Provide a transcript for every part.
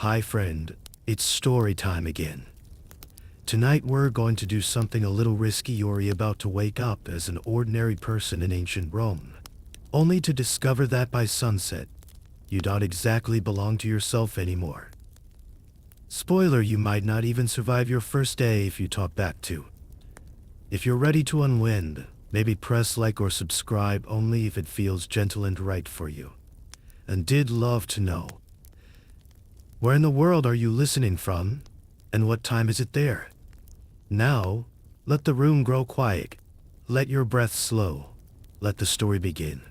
Hi friend, it's story time again. Tonight we're going to do something a little risky. You're about to wake up as an ordinary person in ancient Rome, only to discover that by sunset, you don't exactly belong to yourself anymore. Spoiler, you might not even survive your first day if you talk back to. If you're ready to unwind, maybe press like or subscribe only if it feels gentle and right for you. And did love to know, where in the world are you listening from, and what time is it there? Now, let the room grow quiet. Let your breath slow. Let the story begin.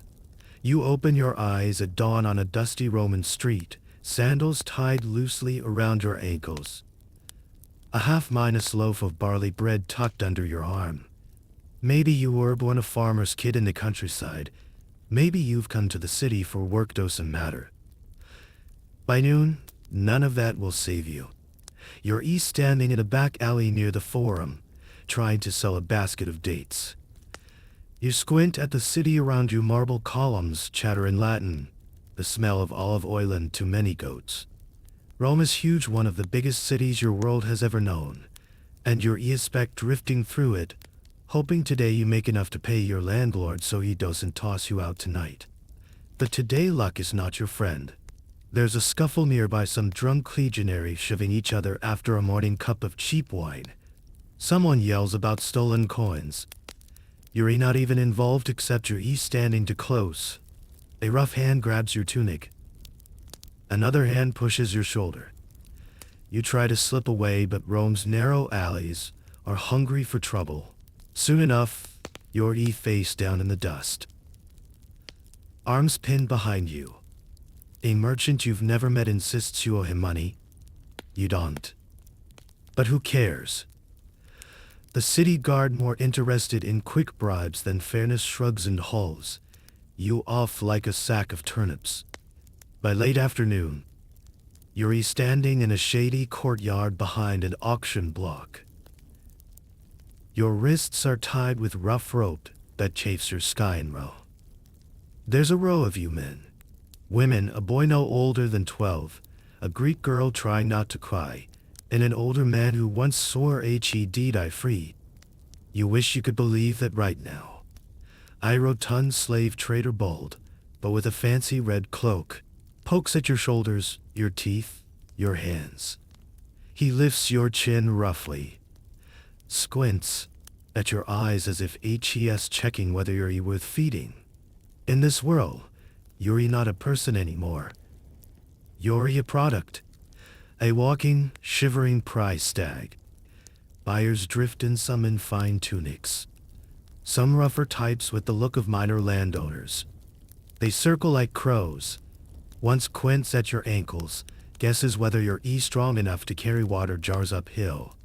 You open your eyes at dawn on a dusty Roman street, sandals tied loosely around your ankles. A half-minus loaf of barley bread tucked under your arm. Maybe you were born a farmer's kid in the countryside. Maybe you've come to the city for work, doesn't matter. By noon, none of that will save you. You're standing in a back alley near the Forum, trying to sell a basket of dates. You squint at the city around you, marble columns chatter in Latin, the smell of olive oil and too many goats. Rome is huge, one of the biggest cities your world has ever known, and you're expect drifting through it, hoping today you make enough to pay your landlord so he doesn't toss you out tonight. But today luck is not your friend. There's a scuffle nearby, some drunk legionary shoving each other after a morning cup of cheap wine. Someone yells about stolen coins. You're not even involved except you're standing too close. A rough hand grabs your tunic. Another hand pushes your shoulder. You try to slip away, but Rome's narrow alleys are hungry for trouble. Soon enough, you're face down in the dust. Arms pinned behind you. A merchant you've never met insists you owe him money. You don't. But who cares? The city guard, more interested in quick bribes than fairness, shrugs and hauls you off like a sack of turnips. By late afternoon, you're standing in a shady courtyard behind an auction block. Your wrists are tied with rough rope that chafes your sky in row. There's a row of you men. Women, a boy no older than 12, a Greek girl trying not to cry, and an older man who once swore he'd die free. You wish you could believe that right now. I rotund slave trader, bald, but with a fancy red cloak, pokes at your shoulders, your teeth, your hands. He lifts your chin roughly, squints at your eyes as if he's checking whether you're worth feeding. In this world, you're not a person anymore. You're a product. A walking, shivering price tag. Buyers drift in, some in fine tunics. Some rougher types with the look of minor landowners. They circle like crows. One squints at your ankles, guesses whether you're strong enough to carry water jars uphill.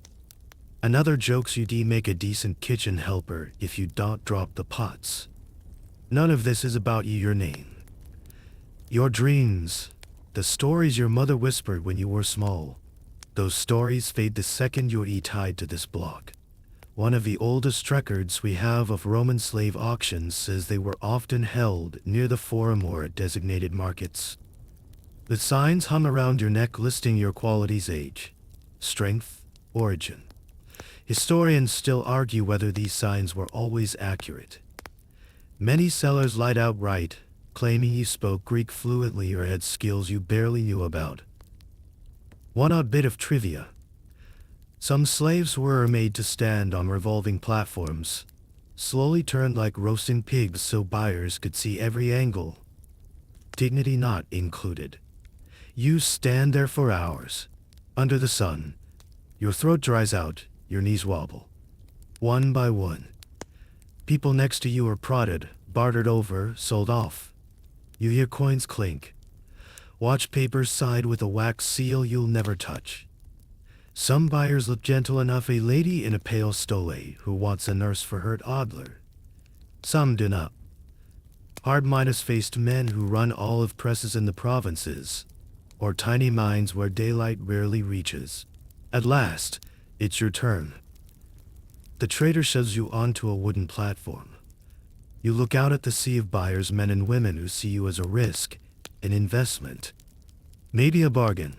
Another jokes you'd make a decent kitchen helper if you don't drop the pots. None of this is about you, your name. Your dreams, the stories your mother whispered when you were small, those stories fade the second you're tied to this block. One of the oldest records we have of Roman slave auctions says they were often held near the Forum or at designated markets. The signs hung around your neck listing your qualities: age, strength, origin. Historians still argue whether these signs were always accurate. Many sellers lied outright, claiming you spoke Greek fluently or had skills you barely knew about. One odd bit of trivia. Some slaves were made to stand on revolving platforms, slowly turned like roasting pigs so buyers could see every angle. Dignity not included. You stand there for hours, under the sun. Your throat dries out, your knees wobble. One by one, people next to you are prodded, bartered over, sold off. You hear coins clink. Watch papers side with a wax seal you'll never touch. Some buyers look gentle enough, a lady in a pale stole who wants a nurse for her toddler. Some do not. Hard-minus-faced men who run olive presses in the provinces, or tiny mines where daylight rarely reaches. At last, it's your turn. The trader shoves you onto a wooden platform. You look out at the sea of buyers, men and women who see you as a risk, an investment, maybe a bargain.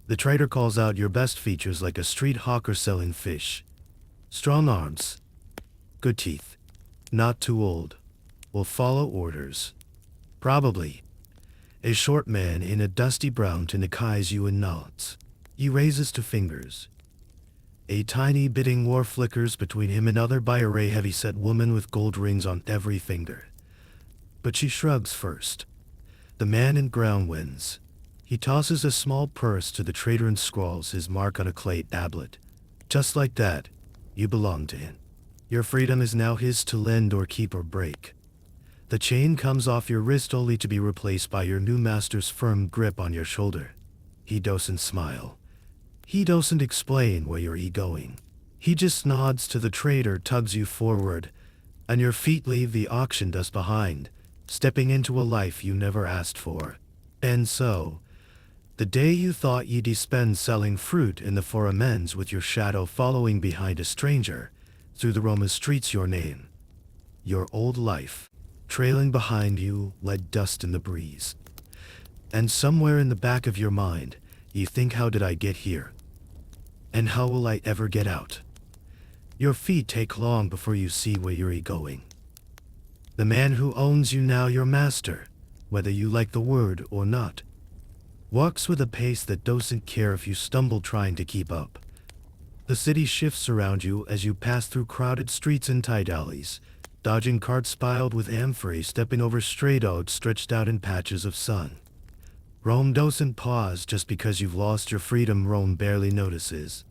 The trader calls out your best features like a street hawker selling fish. Strong arms. Good teeth. Not too old. Will follow orders. Probably. A short man in a dusty brown tunic eyes you and nods. He raises two fingers. A tiny bidding war flickers between him and other by a heavy-set woman with gold rings on every finger. But she shrugs first. The man in brown wins. He tosses a small purse to the trader and scrawls his mark on a clay tablet. Just like that, you belong to him. Your freedom is now his to lend or keep or break. The chain comes off your wrist only to be replaced by your new master's firm grip on your shoulder. He doesn't smile. He doesn't explain where you're going. He just nods to the trader, tugs you forward, and your feet leave the auction dust behind, stepping into a life you never asked for. And so, the day you thought you'd spend selling fruit in the for amends with your shadow following behind a stranger, through the Roma streets your name. Your old life, trailing behind you like dust in the breeze. And somewhere in the back of your mind, you think, how did I get here? And how will I ever get out? Your feet take long before you see where you're going. The man who owns you now, your master, whether you like the word or not, walks with a pace that doesn't care if you stumble trying to keep up. The city shifts around you as you pass through crowded streets and tight alleys, dodging carts piled with amphorae, stepping over stray dogs stretched out in patches of sun. Rome doesn't pause just because you've lost your freedom. Rome barely notices.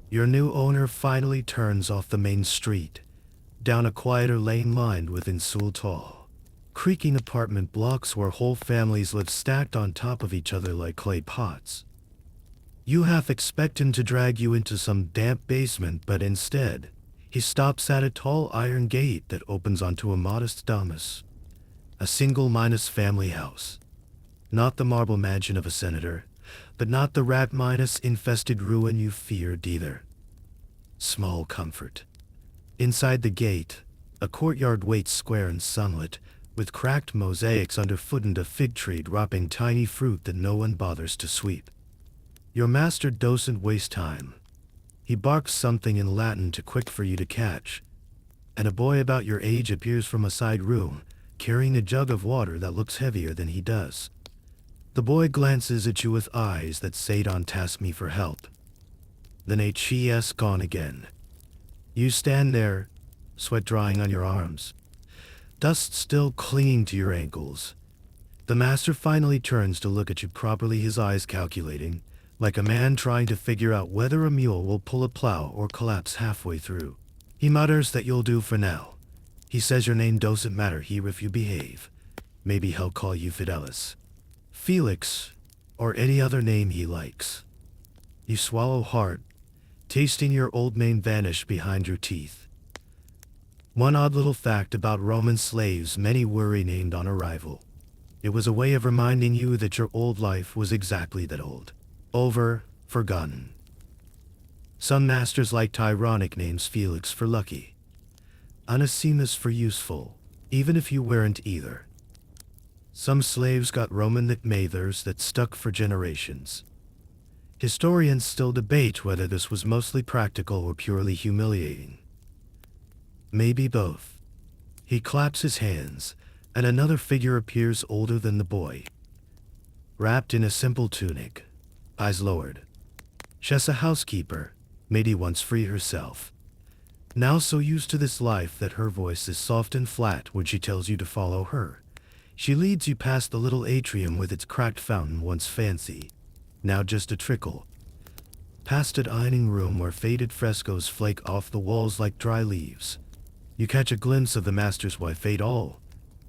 Your new owner finally turns off the main street, down a quieter lane lined with tall, creaking apartment blocks where whole families live stacked on top of each other like clay pots. You half expect him to drag you into some damp basement, but instead, he stops at a tall iron gate that opens onto a modest domus. A single-minus family house. Not the marble mansion of a senator, but not the rat-infested ruin you feared either. Small comfort. Inside the gate, a courtyard waits square and sunlit, with cracked mosaics underfoot and a fig tree dropping tiny fruit that no one bothers to sweep. Your master doesn't waste time. He barks something in Latin too quick for you to catch, and a boy about your age appears from a side room, carrying a jug of water that looks heavier than he does. The boy glances at you with eyes that say, "Don't ask me for help." Then HES gone again. You stand there, sweat drying on your arms, dust still clinging to your ankles. The master finally turns to look at you properly, his eyes calculating, like a man trying to figure out whether a mule will pull a plow or collapse halfway through. He mutters that you'll do for now. He says your name doesn't matter here if you behave. Maybe he'll call you Fidelis, Felix, or any other name he likes. You swallow hard, tasting your old name vanish behind your teeth. One odd little fact about Roman slaves many were renamed on arrival. It was a way of reminding you that your old life was exactly that old. Over, forgotten. Some masters liked ironic names: Felix for lucky, Onesimus for useful, even if you weren't either. Some slaves got Roman nicknames that stuck for generations. Historians still debate whether this was mostly practical or purely humiliating. Maybe both. He claps his hands, and another figure appears older than the boy. Wrapped in a simple tunic, eyes lowered. She's a housekeeper, made he once free herself. Now so used to this life that her voice is soft and flat when she tells you to follow her. She leads you past the little atrium with its cracked fountain, once fancy, now just a trickle. Past a dining room where faded frescoes flake off the walls like dry leaves. You catch a glimpse of the master's wife, a tall,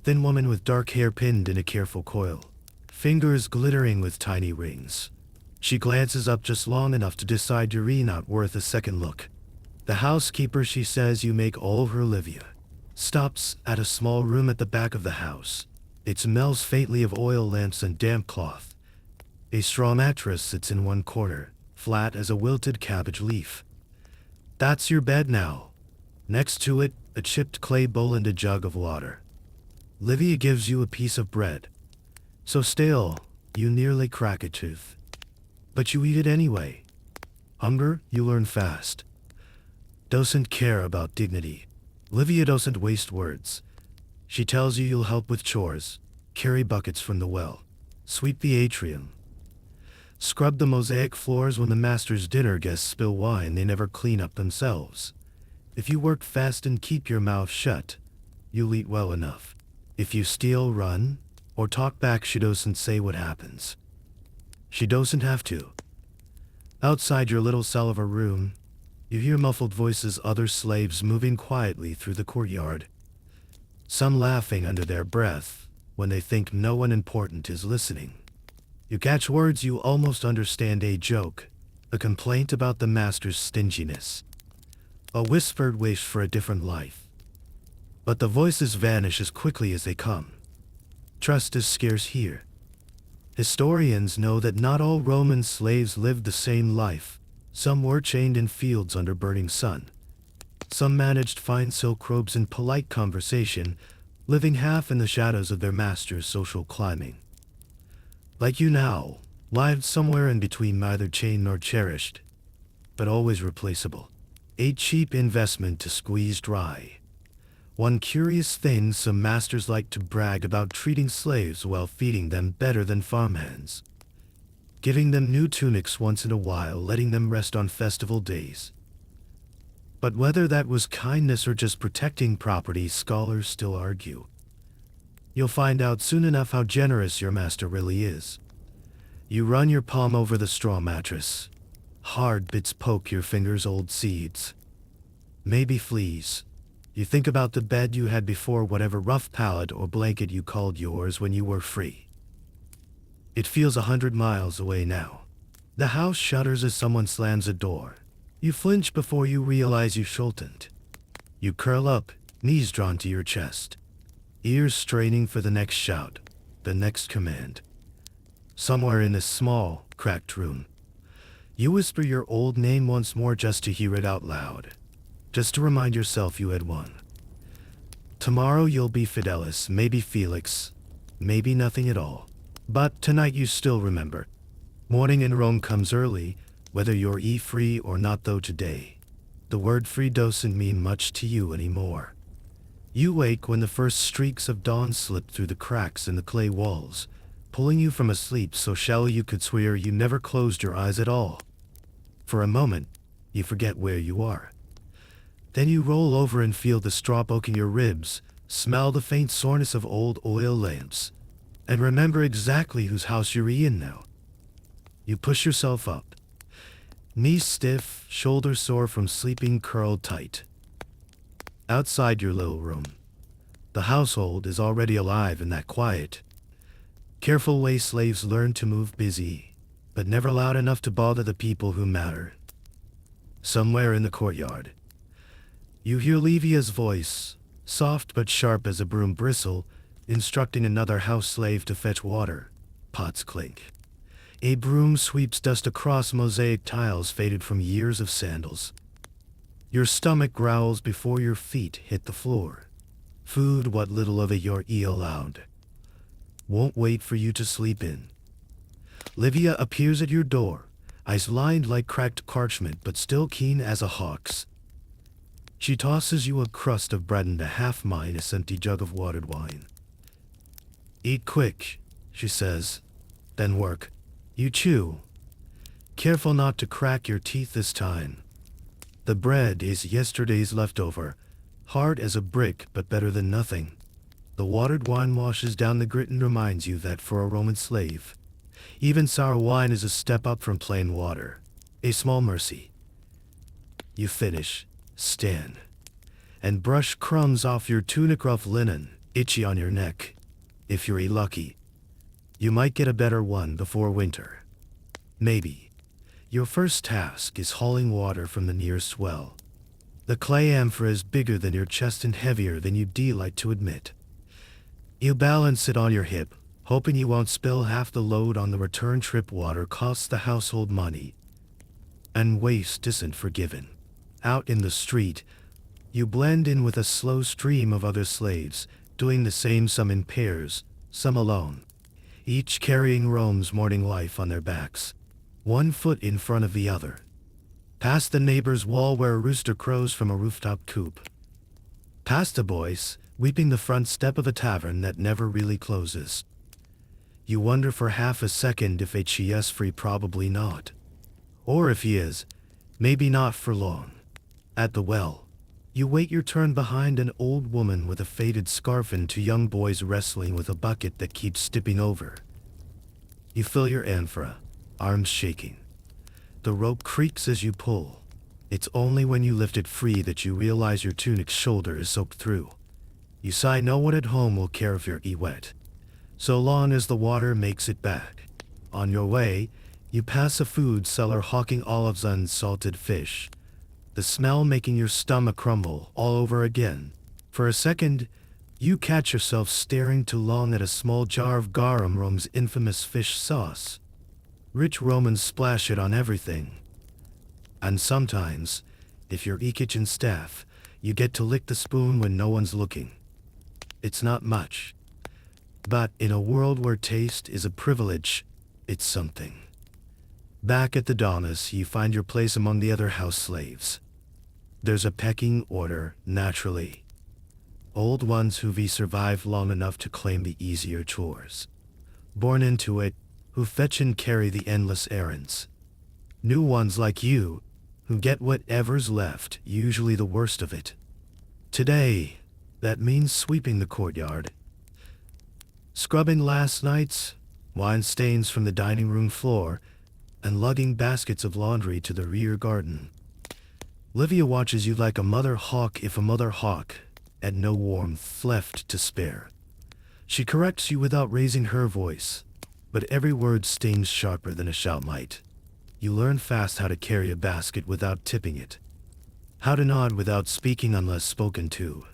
thin woman with dark hair pinned in a careful coil, fingers glittering with tiny rings. She glances up just long enough to decide you're not worth a second look. The housekeeper, she says you make all of her Olivia, stops at a small room at the back of the house. It smells faintly of oil lamps and damp cloth. A straw mattress sits in one corner, flat as a wilted cabbage leaf. That's your bed now. Next to it, a chipped clay bowl and a jug of water. Livia gives you a piece of bread, so stale, you nearly crack a tooth. but you eat it anyway. Hunger, you learn fast. Doesn't care about dignity. Livia doesn't waste words. She tells you you'll help with chores, carry buckets from the well, sweep the atrium, scrub the mosaic floors when the master's dinner guests spill wine they never clean up themselves. If you work fast and keep your mouth shut, you'll eat well enough. If you steal, run, or talk back, she doesn't say what happens. She doesn't have to. Outside your little cell of a room, you hear muffled voices, other slaves moving quietly through the courtyard. Some laughing under their breath when they think no one important is listening. You catch words you almost understand, a joke, a complaint about the master's stinginess, a whispered wish for a different life. But the voices vanish as quickly as they come. Trust is scarce here. Historians know that not all Roman slaves lived the same life. Some were chained in fields under burning sun. Some managed fine silk robes in polite conversation, living half in the shadows of their master's social climbing. Like you now, lived somewhere in between, neither chained nor cherished, but always replaceable. A cheap investment to squeeze dry. One curious thing, some masters like to brag about treating slaves while feeding them better than farmhands. Giving them new tunics once in a while, letting them rest on festival days. But whether that was kindness or just protecting property, scholars still argue. You'll find out soon enough how generous your master really is. You run your palm over the straw mattress. Hard bits poke your fingers, old seeds. Maybe fleas. You think about the bed you had before, whatever rough pallet or blanket you called yours when you were free. It feels 100 miles away now. The house shudders as someone slams a door. You flinch before you realize you shouldn't. You curl up, knees drawn to your chest, ears straining for the next shout, the next command. Somewhere in this small, cracked room, you whisper your old name once more just to hear it out loud, just to remind yourself you had won. Tomorrow you'll be Fidelis, maybe Felix, maybe nothing at all. But tonight you still remember. Morning in Rome comes early, whether you're free or not, though today, the word free doesn't mean much to you anymore. You wake when the first streaks of dawn slip through the cracks in the clay walls, pulling you from a sleep so shallow you could swear you never closed your eyes at all. For a moment, you forget where you are. Then you roll over and feel the straw poking your ribs, smell the faint soreness of old oil lamps, and remember exactly whose house you're in now. You push yourself up. Knees stiff, shoulders sore from sleeping curled tight. Outside your little room, the household is already alive in that quiet, careful way slaves learn to move, busy, but never loud enough to bother the people who matter. Somewhere in the courtyard, you hear Livia's voice, soft but sharp as a broom bristle, instructing another house slave to fetch water. Pots clink. A broom sweeps dust across mosaic tiles faded from years of sandals. Your stomach growls before your feet hit the floor. Food, what little of it you're allowed, won't wait for you to sleep in. Livia appears at your door, eyes lined like cracked parchment but still keen as a hawk's. She tosses you a crust of bread and a half-minus empty jug of watered wine. Eat quick, she says, then work. You chew, careful not to crack your teeth this time. The bread is yesterday's leftover, hard as a brick but better than nothing. The watered wine washes down the grit and reminds you that for a Roman slave, even sour wine is a step up from plain water, a small mercy. You finish, stand, and brush crumbs off your tunic, rough linen, itchy on your neck. If you're lucky, you might get a better one before winter. Maybe. Your first task is hauling water from the nearest well. The clay amphora is bigger than your chest and heavier than you'd like to admit. You balance it on your hip, hoping you won't spill half the load on the return trip. Water costs the household money, and waste isn't forgiven. Out in the street, you blend in with a slow stream of other slaves, doing the same, some in pairs, some alone, each carrying Rome's morning life on their backs. one foot in front of the other. Past the neighbor's wall where a rooster crows from a rooftop coop. Past a voice weeping the front step of a tavern that never really closes. You wonder for half a second if H.E.S. free, probably not. Or if he is, maybe not for long. At the well, you wait your turn behind an old woman with a faded scarf and two young boys wrestling with a bucket that keeps tipping over. You fill your amphora, arms shaking. The rope creaks as you pull. It's only when you lift it free that you realize your tunic's shoulder is soaked through. You sigh, no one at home will care if you're wet, so long as the water makes it back. On your way, you pass a food seller hawking olives and salted fish, the smell making your stomach crumble all over again. For a second, you catch yourself staring too long at a small jar of garum Rome's infamous fish sauce. Rich Romans splash it on everything. And sometimes, if you're kitchen staff, you get to lick the spoon when no one's looking. It's not much. But in a world where taste is a privilege, it's something. Back at the Domus, you find your place among the other house slaves. There's a pecking order, naturally. Old ones who've survived long enough to claim the easier chores. Born into it, who fetch and carry the endless errands. New ones like you, who get whatever's left, usually the worst of it. Today, that means sweeping the courtyard. Scrubbing last night's wine stains from the dining room floor, and lugging baskets of laundry to the rear garden. Livia watches you like a mother hawk, if a mother hawk had no warmth left to spare. She corrects you without raising her voice, but every word stings sharper than a shout might. You learn fast how to carry a basket without tipping it, how to nod without speaking unless spoken to,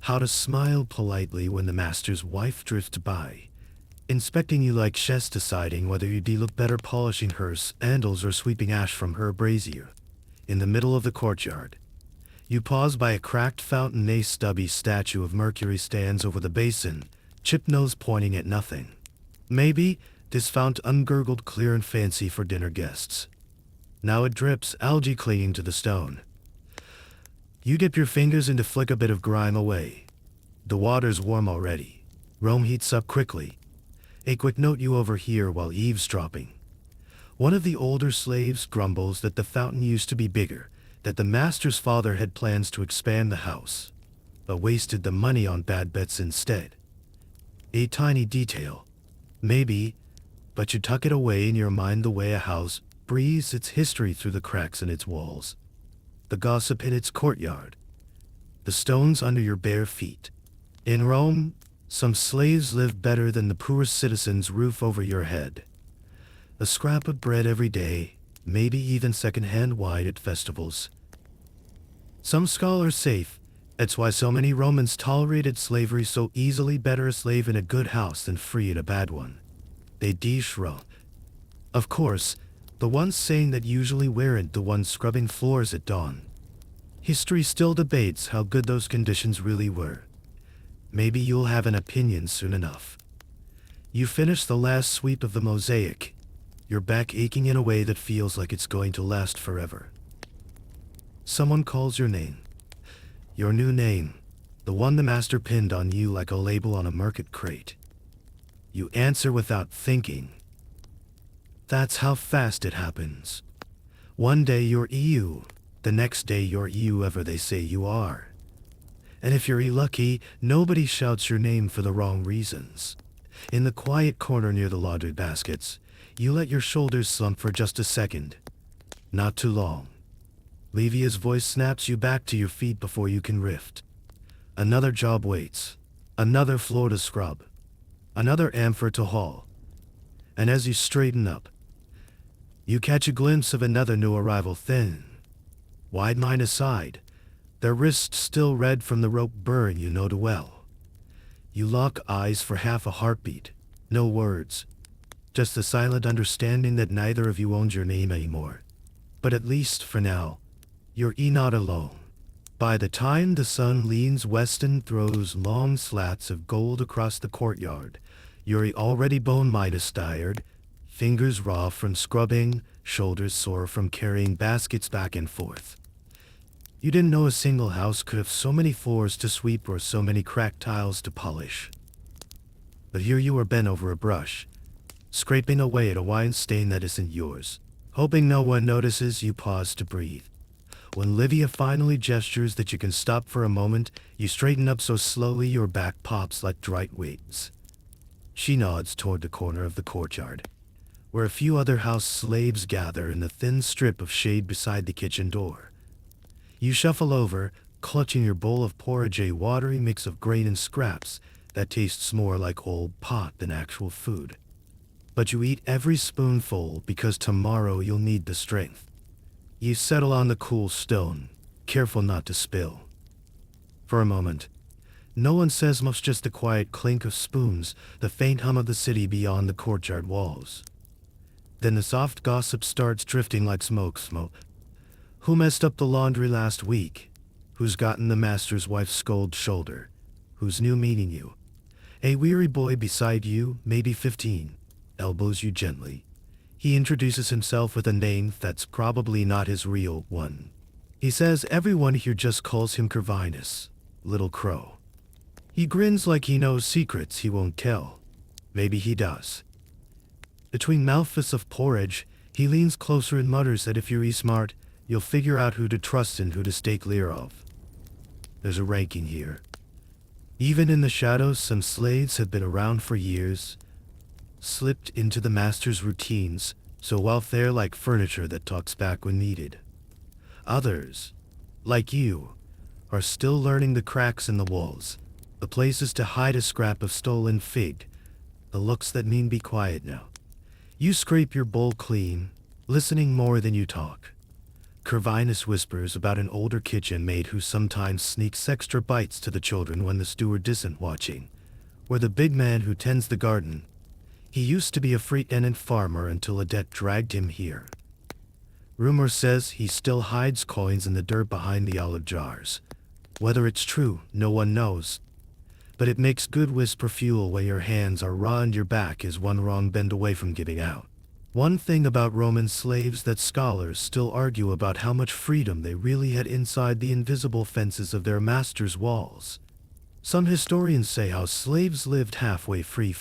how to smile politely when the master's wife drifts by, inspecting you like chess, deciding whether you'd look better polishing her sandals or sweeping ash from her brazier. In the middle of the courtyard, you pause by a cracked fountain. A stubby statue of Mercury stands over the basin, chip nose pointing at nothing. Maybe this fount ungurgled clear and fancy for dinner guests. Now it drips, algae clinging to the stone. You dip your fingers in to flick a bit of grime away. The water's warm already. Rome heats up quickly. A quick note you overhear while eavesdropping. One of the older slaves grumbles that the fountain used to be bigger, that the master's father had plans to expand the house, but wasted the money on bad bets instead. A tiny detail, maybe, but you tuck it away in your mind the way a house breathes its history through the cracks in its walls, the gossip in its courtyard, the stones under your bare feet. In Rome, some slaves live better than the poorest citizen's roof over your head. A scrap of bread every day, maybe even second-hand wine at festivals. Some scholars safe, that's why so many Romans tolerated slavery so easily. Better a slave in a good house than free in a bad one. They de-shrunk. Of course, the ones saying that usually weren't the ones scrubbing floors at dawn. History still debates how good those conditions really were. Maybe you'll have an opinion soon enough. You finish the last sweep of the mosaic, your back aching in a way that feels like it's going to last forever. Someone calls your name. Your new name, the one the master pinned on you like a label on a market crate. You answer without thinking. That's how fast it happens. One day you're EU, the next day you're whoever they say you are. And if you're lucky, nobody shouts your name for the wrong reasons. In the quiet corner near the laundry baskets, you let your shoulders slump for just a second. Not too long. Livia's voice snaps you back to your feet before you can rift. Another job waits. Another floor to scrub. Another amphora to haul. And as you straighten up, you catch a glimpse of another new arrival, thin, wide mind aside, their wrists still red from the rope burn you know too well. You lock eyes for half a heartbeat, no words, just the silent understanding that neither of you owns your name anymore. But at least for now, you're not alone. By the time the sun leans west and throws long slats of gold across the courtyard, you're already bone-midas tired, fingers raw from scrubbing, shoulders sore from carrying baskets back and forth. You didn't know a single house could have so many floors to sweep or so many cracked tiles to polish. But here you are bent over a brush, scraping away at a wine stain that isn't yours. Hoping no one notices, you pause to breathe. When Livia finally gestures that you can stop for a moment, you straighten up so slowly your back pops like dried weights. She nods toward the corner of the courtyard, where a few other house slaves gather in the thin strip of shade beside the kitchen door. You shuffle over, clutching your bowl of porridge, a watery mix of grain and scraps that tastes more like old pot than actual food. But you eat every spoonful because tomorrow you'll need the strength. You settle on the cool stone, careful not to spill. For a moment, no one says much, just the quiet clink of spoons, the faint hum of the city beyond the courtyard walls. Then the soft gossip starts drifting like smoke. Who messed up the laundry last week? Who's gotten the master's wife's cold shoulder? Who's new meeting you? A weary boy beside you, maybe 15, elbows you gently. He introduces himself with a name that's probably not his real one. He says everyone here just calls him Corvinus, Little Crow. He grins like he knows secrets he won't tell. Maybe he does. Between mouthfuls of porridge, he leans closer and mutters that if you're smart, you'll figure out who to trust and who to stay clear of. There's a ranking here. Even in the shadows, some slaves have been around for years, slipped into the master's routines, so while they're like furniture that talks back when needed. Others, like you, are still learning the cracks in the walls, the places to hide a scrap of stolen fig, the looks that mean be quiet now. You scrape your bowl clean, listening more than you talk. Corvinus whispers about an older kitchen maid who sometimes sneaks extra bites to the children when the steward isn't watching, or the big man who tends the garden. He used to be a free tenant farmer until a debt dragged him here. Rumor says he still hides coins in the dirt behind the olive jars. Whether it's true, no one knows. But it makes good whisper fuel when your hands are raw and your back is one wrong bend away from giving out. One thing about Roman slaves that scholars still argue about how much freedom they really had inside the invisible fences of their masters' walls. Some historians say how slaves lived halfway free,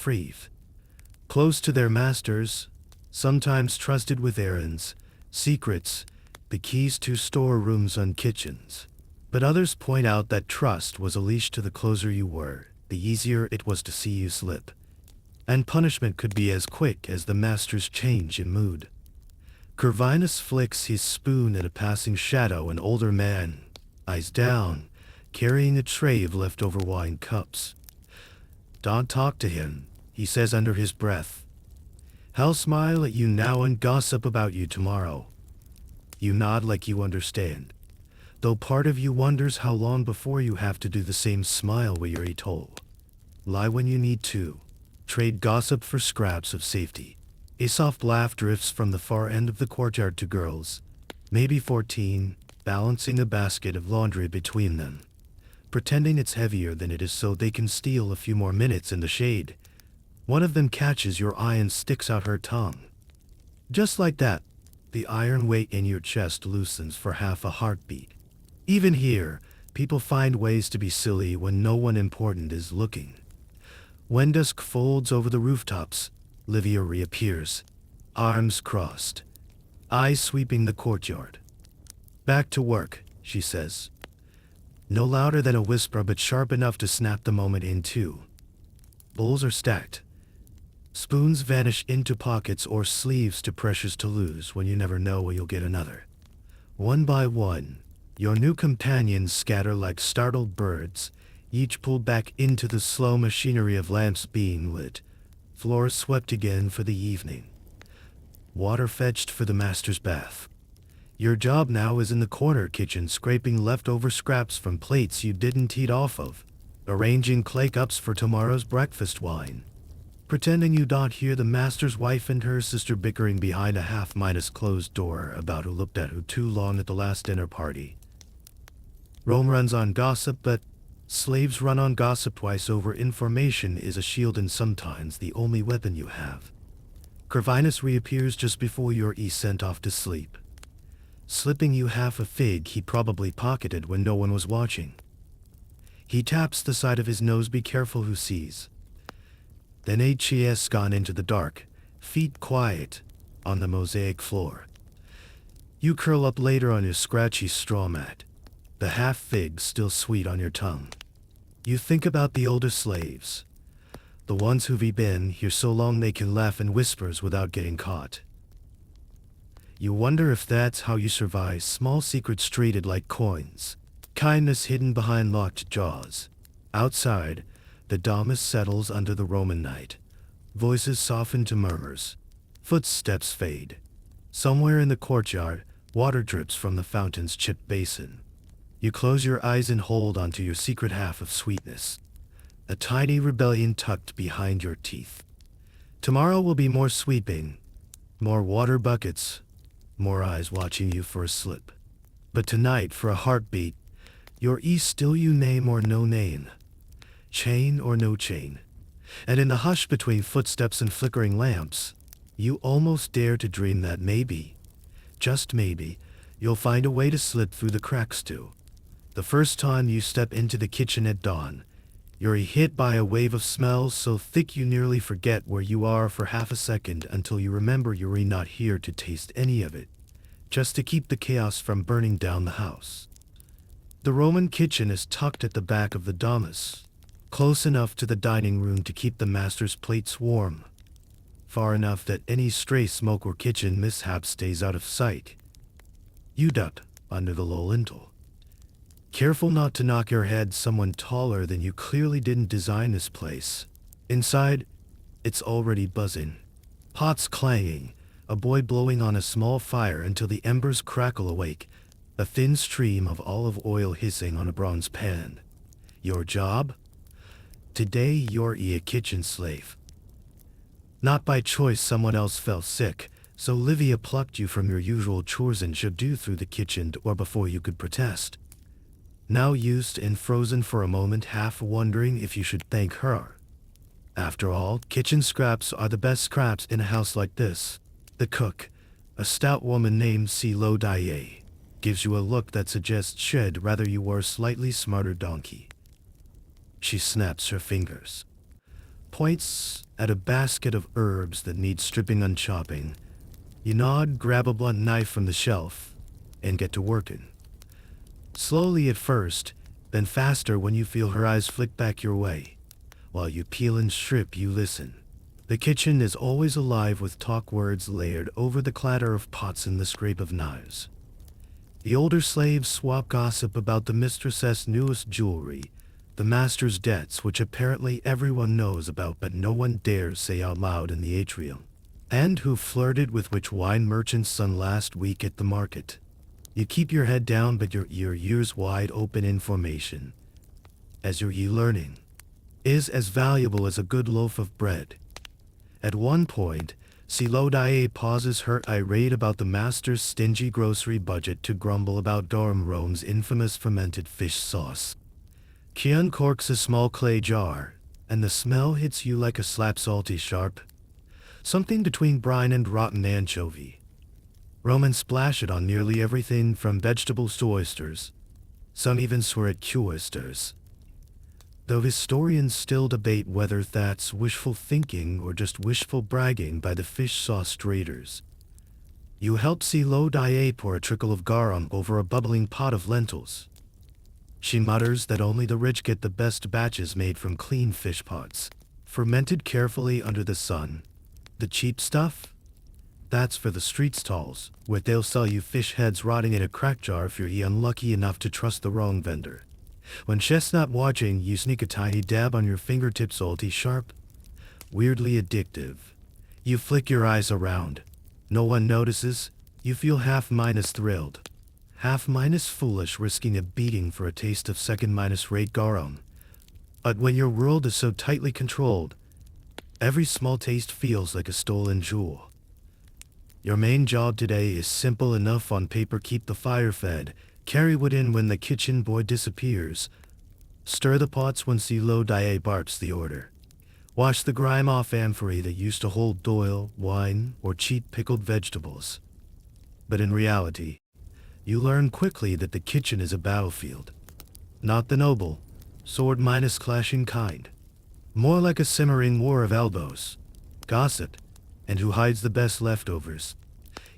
close to their masters, sometimes trusted with errands, secrets, the keys to storerooms and kitchens. But others point out that trust was a leash to the closer you were, the easier it was to see you slip. And punishment could be as quick as the master's change in mood. Corvinus flicks his spoon at a passing shadow, an older man, eyes down, carrying a tray of leftover wine cups. Don't talk to him, he says under his breath. He'll smile at you now and gossip about you tomorrow. You nod like you understand, though part of you wonders how long before you have to do the same. Smile when you're told. Lie when you need to. Trade gossip for scraps of safety. A soft laugh drifts from the far end of the courtyard to girls, maybe 14, balancing a basket of laundry between them, pretending it's heavier than it is so they can steal a few more minutes in the shade. One of them catches your eye and sticks out her tongue. Just like that, the iron weight in your chest loosens for half a heartbeat. Even here, people find ways to be silly when no one important is looking. When dusk folds over the rooftops, Livia reappears, arms crossed, eyes sweeping the courtyard. Back to work, she says. No louder than a whisper, but sharp enough to snap the moment in two. Bowls are stacked. Spoons vanish into pockets or sleeves to pressures to lose when you never know when you'll get another. One by one, your new companions scatter like startled birds, each pulled back into the slow machinery of lamps being lit, floors swept again for the evening, water fetched for the master's bath. Your job now is in the corner kitchen, scraping leftover scraps from plates you didn't eat off of, arranging clay cups for tomorrow's breakfast wine, pretending you don't hear the master's wife and her sister bickering behind a half-closed door about who looked at who too long at the last dinner party. Rome runs on gossip, but slaves run on gossip twice over. Information is a shield and sometimes the only weapon you have. Corvinus reappears just before you're sent off to sleep, slipping you half a fig he probably pocketed when no one was watching. He taps the side of his nose, be careful who sees. Then HES gone into the dark, feet quiet, on the mosaic floor. You curl up later on your scratchy straw mat, the half fig still sweet on your tongue. You think about the older slaves, the ones who've been here so long they can laugh in whispers without getting caught. You wonder if that's how you survive, small secrets treated like coins, kindness hidden behind locked jaws. Outside, the Domus settles under the Roman night. Voices soften to murmurs. Footsteps fade. Somewhere in the courtyard, water drips from the fountain's chipped basin. You close your eyes and hold onto your secret half of sweetness, a tiny rebellion tucked behind your teeth. Tomorrow will be more sweeping, more water buckets, more eyes watching you for a slip. But tonight, for a heartbeat, your still you name or no name, chain or no chain. And in the hush between footsteps and flickering lamps, you almost dare to dream that maybe, just maybe, you'll find a way to slip through the cracks too. The first time you step into the kitchen at dawn, you're hit by a wave of smells so thick you nearly forget where you are for half a second until you remember you're not here to taste any of it, just to keep the chaos from burning down the house. The Roman kitchen is tucked at the back of the Domus, close enough to the dining room to keep the master's plates warm, far enough that any stray smoke or kitchen mishap stays out of sight. You duck under the low lintel, careful not to knock your head. Someone taller than you clearly didn't design this place. Inside, it's already buzzing. Pots clanging, a boy blowing on a small fire until the embers crackle awake, a thin stream of olive oil hissing on a bronze pan. Your job? Today you're a kitchen slave. Not by choice, someone else fell sick, so Livia plucked you from your usual chores and shoved you through the kitchen door before you could protest. Now used and frozen for a moment, half wondering if you should thank her. After all, kitchen scraps are the best scraps in a house like this. The cook, a stout woman named Silo Daye, gives you a look that suggests she'd rather you were a slightly smarter donkey. She snaps her fingers, points at a basket of herbs that need stripping and chopping. You nod, grab a blunt knife from the shelf, and get to working. Slowly at first, then faster when you feel her eyes flick back your way. While you peel and strip, you listen. The kitchen is always alive with talk, words layered over the clatter of pots and the scrape of knives. The older slaves swap gossip about the mistress's newest jewelry, the master's debts, which apparently everyone knows about but no one dares say out loud in the atrium, and who flirted with which wine merchant's son last week at the market. You keep your head down but your ears wide open. Information, as your learning, is as valuable as a good loaf of bread. At one point, Silo Daye pauses, her irate about the master's stingy grocery budget, to grumble about Durham Rome's infamous fermented fish sauce. She uncorks a small clay jar, and the smell hits you like a slap, salty sharp, something between brine and rotten anchovy. Romans splash it on nearly everything from vegetables to oysters. Some even swear at oysters, though historians still debate whether that's wishful thinking or just wishful bragging by the fish sauce traders. You help Silo Daye pour a trickle of garum over a bubbling pot of lentils. She mutters that only the rich get the best batches made from clean fish pots, fermented carefully under the sun. The cheap stuff? That's for the street stalls, where they'll sell you fish heads rotting in a crack jar if you're unlucky enough to trust the wrong vendor. When chef's not watching, you sneak a tiny dab on your fingertips, salty sharp, weirdly addictive. You flick your eyes around. No one notices. You feel half-minus thrilled, half-minus foolish, risking a beating for a taste of second-minus-rate garum. But when your world is so tightly controlled, every small taste feels like a stolen jewel. Your main job today is simple enough on paper: keep the fire fed, carry wood in when the kitchen boy disappears, stir the pots when Silo Daye barks the order. Wash the grime off amphorae that used to hold oil, wine, or cheap pickled vegetables. But in reality, you learn quickly that the kitchen is a battlefield. Not the noble, sword-minus clashing kind. More like a simmering war of elbows, gossip, and who hides the best leftovers.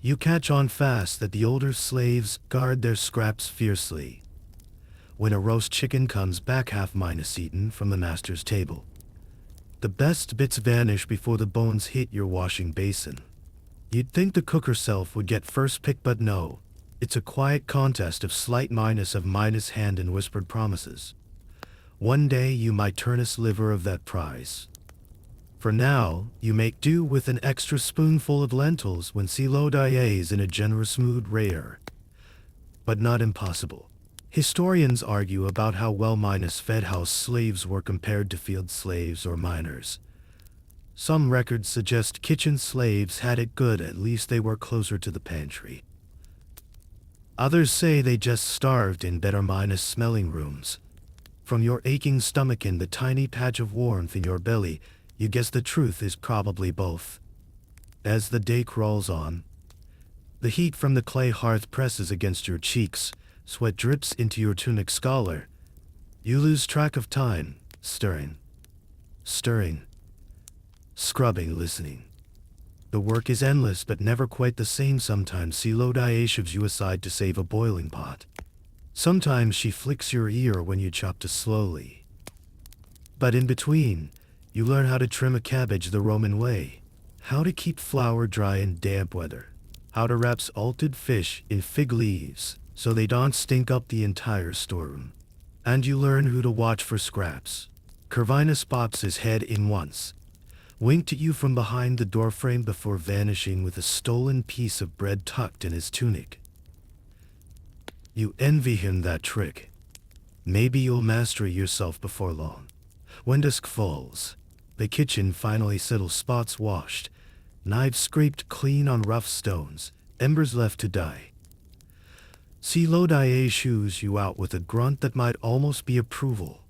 You catch on fast that the older slaves guard their scraps fiercely. When a roast chicken comes back half-minus eaten from the master's table, the best bits vanish before the bones hit your washing basin. You'd think the cook herself would get first pick, but no. It's a quiet contest of slight minus hand and whispered promises. One day you might turn a sliver of that prize. For now, you make do with an extra spoonful of lentils when silo is in a generous mood rare. But not impossible. Historians argue about how well fed house slaves were compared to field slaves or miners. Some records suggest kitchen slaves had it good, at least they were closer to the pantry. Others say they just starved in better smelling rooms. From your aching stomach and the tiny patch of warmth in your belly, you guess the truth is probably both. As the day crawls on, the heat from the clay hearth presses against your cheeks, sweat drips into your tunic collar. You lose track of time, stirring, scrubbing, listening. The work is endless but never quite the same. Sometimes silo shoves you aside to save a boiling pot. Sometimes she flicks your ear when you chop too slowly. But in between, you learn how to trim a cabbage the Roman way, how to keep flour dry in damp weather, how to wrap salted fish in fig leaves so they don't stink up the entire storeroom. And you learn who to watch for scraps. Corvinus pops his head in once, winked at you from behind the doorframe before vanishing with a stolen piece of bread tucked in his tunic. You envy him that trick. Maybe you'll master it yourself before long. When dusk falls, the kitchen finally settles, spots washed, knives scraped clean on rough stones, embers left to die. Silo shoos you out with a grunt that might almost be approval.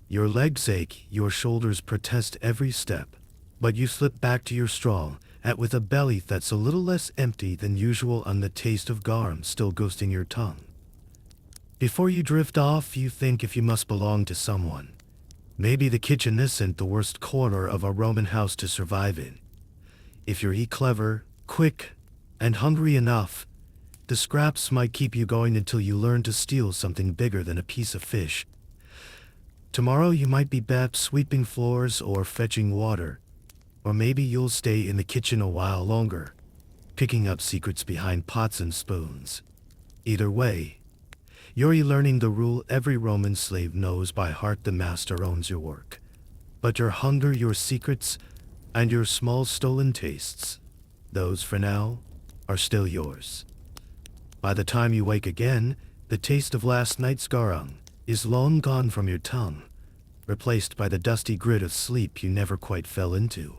Your legs ache, your shoulders protest every step, but you slip back to your strong with a belly that's a little less empty than usual and the taste of garum still ghosting your tongue. Before you drift off, you think if you must belong to someone, maybe the kitchen isn't the worst corner of a Roman house to survive in. If you're clever, quick, and hungry enough, the scraps might keep you going until you learn to steal something bigger than a piece of fish. Tomorrow you might be back sweeping floors or fetching water, or maybe you'll stay in the kitchen a while longer, picking up secrets behind pots and spoons. Either way, you're learning the rule every Roman slave knows by heart: the master owns your work. But your hunger, your secrets, and your small stolen tastes, those for now, are still yours. By the time you wake again, the taste of last night's garum is long gone from your tongue, replaced by the dusty grit of sleep you never quite fell into.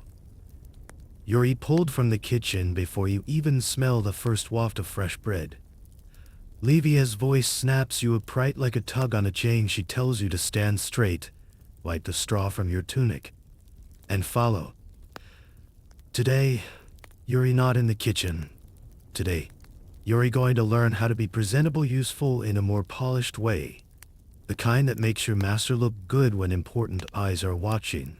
You're pulled from the kitchen before you even smell the first waft of fresh bread. Livia's voice snaps you upright like a tug on a chain. She tells you to stand straight, wipe the straw from your tunic, and follow. Today, you're not in the kitchen. Today, you're going to learn how to be presentable, useful in a more polished way. The kind that makes your master look good when important eyes are watching.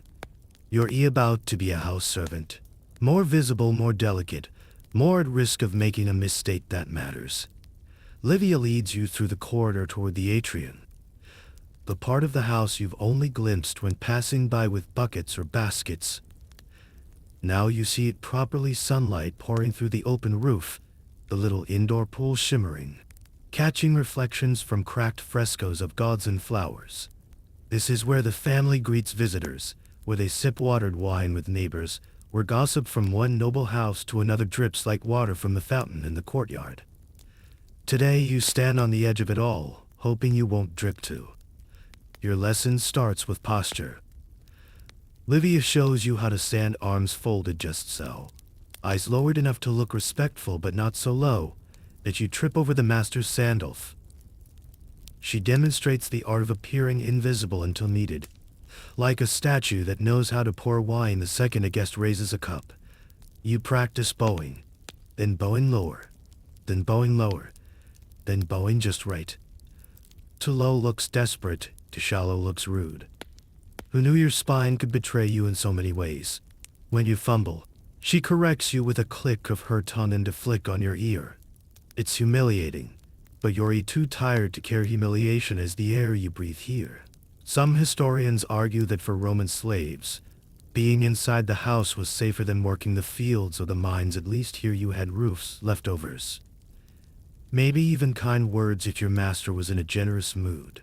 You're about to be a house servant. More visible, more delicate, more at risk of making a mistake that matters. Livia leads you through the corridor toward the atrium, the part of the house you've only glimpsed when passing by with buckets or baskets. Now you see it properly, sunlight pouring through the open roof, the little indoor pool shimmering, catching reflections from cracked frescoes of gods and flowers. This is where the family greets visitors, where they sip watered wine with neighbors, where gossip from one noble house to another drips like water from the fountain in the courtyard. Today you stand on the edge of it all, hoping you won't drip too. Your lesson starts with posture. Livia shows you how to stand, arms folded just so, eyes lowered enough to look respectful but not so low that you trip over the master's sandals. She demonstrates the art of appearing invisible until needed. Like a statue that knows how to pour wine the second a guest raises a cup. You practice bowing, then bowing lower, then bowing lower, then bowing just right. Too low looks desperate, too shallow looks rude. Who knew your spine could betray you in so many ways? When you fumble, she corrects you with a click of her tongue and a flick on your ear. It's humiliating, but you're too tired to care. Humiliation is the air you breathe here. Some historians argue that for Roman slaves, being inside the house was safer than working the fields or the mines. At least here you had roofs, leftovers. Maybe even kind words if your master was in a generous mood.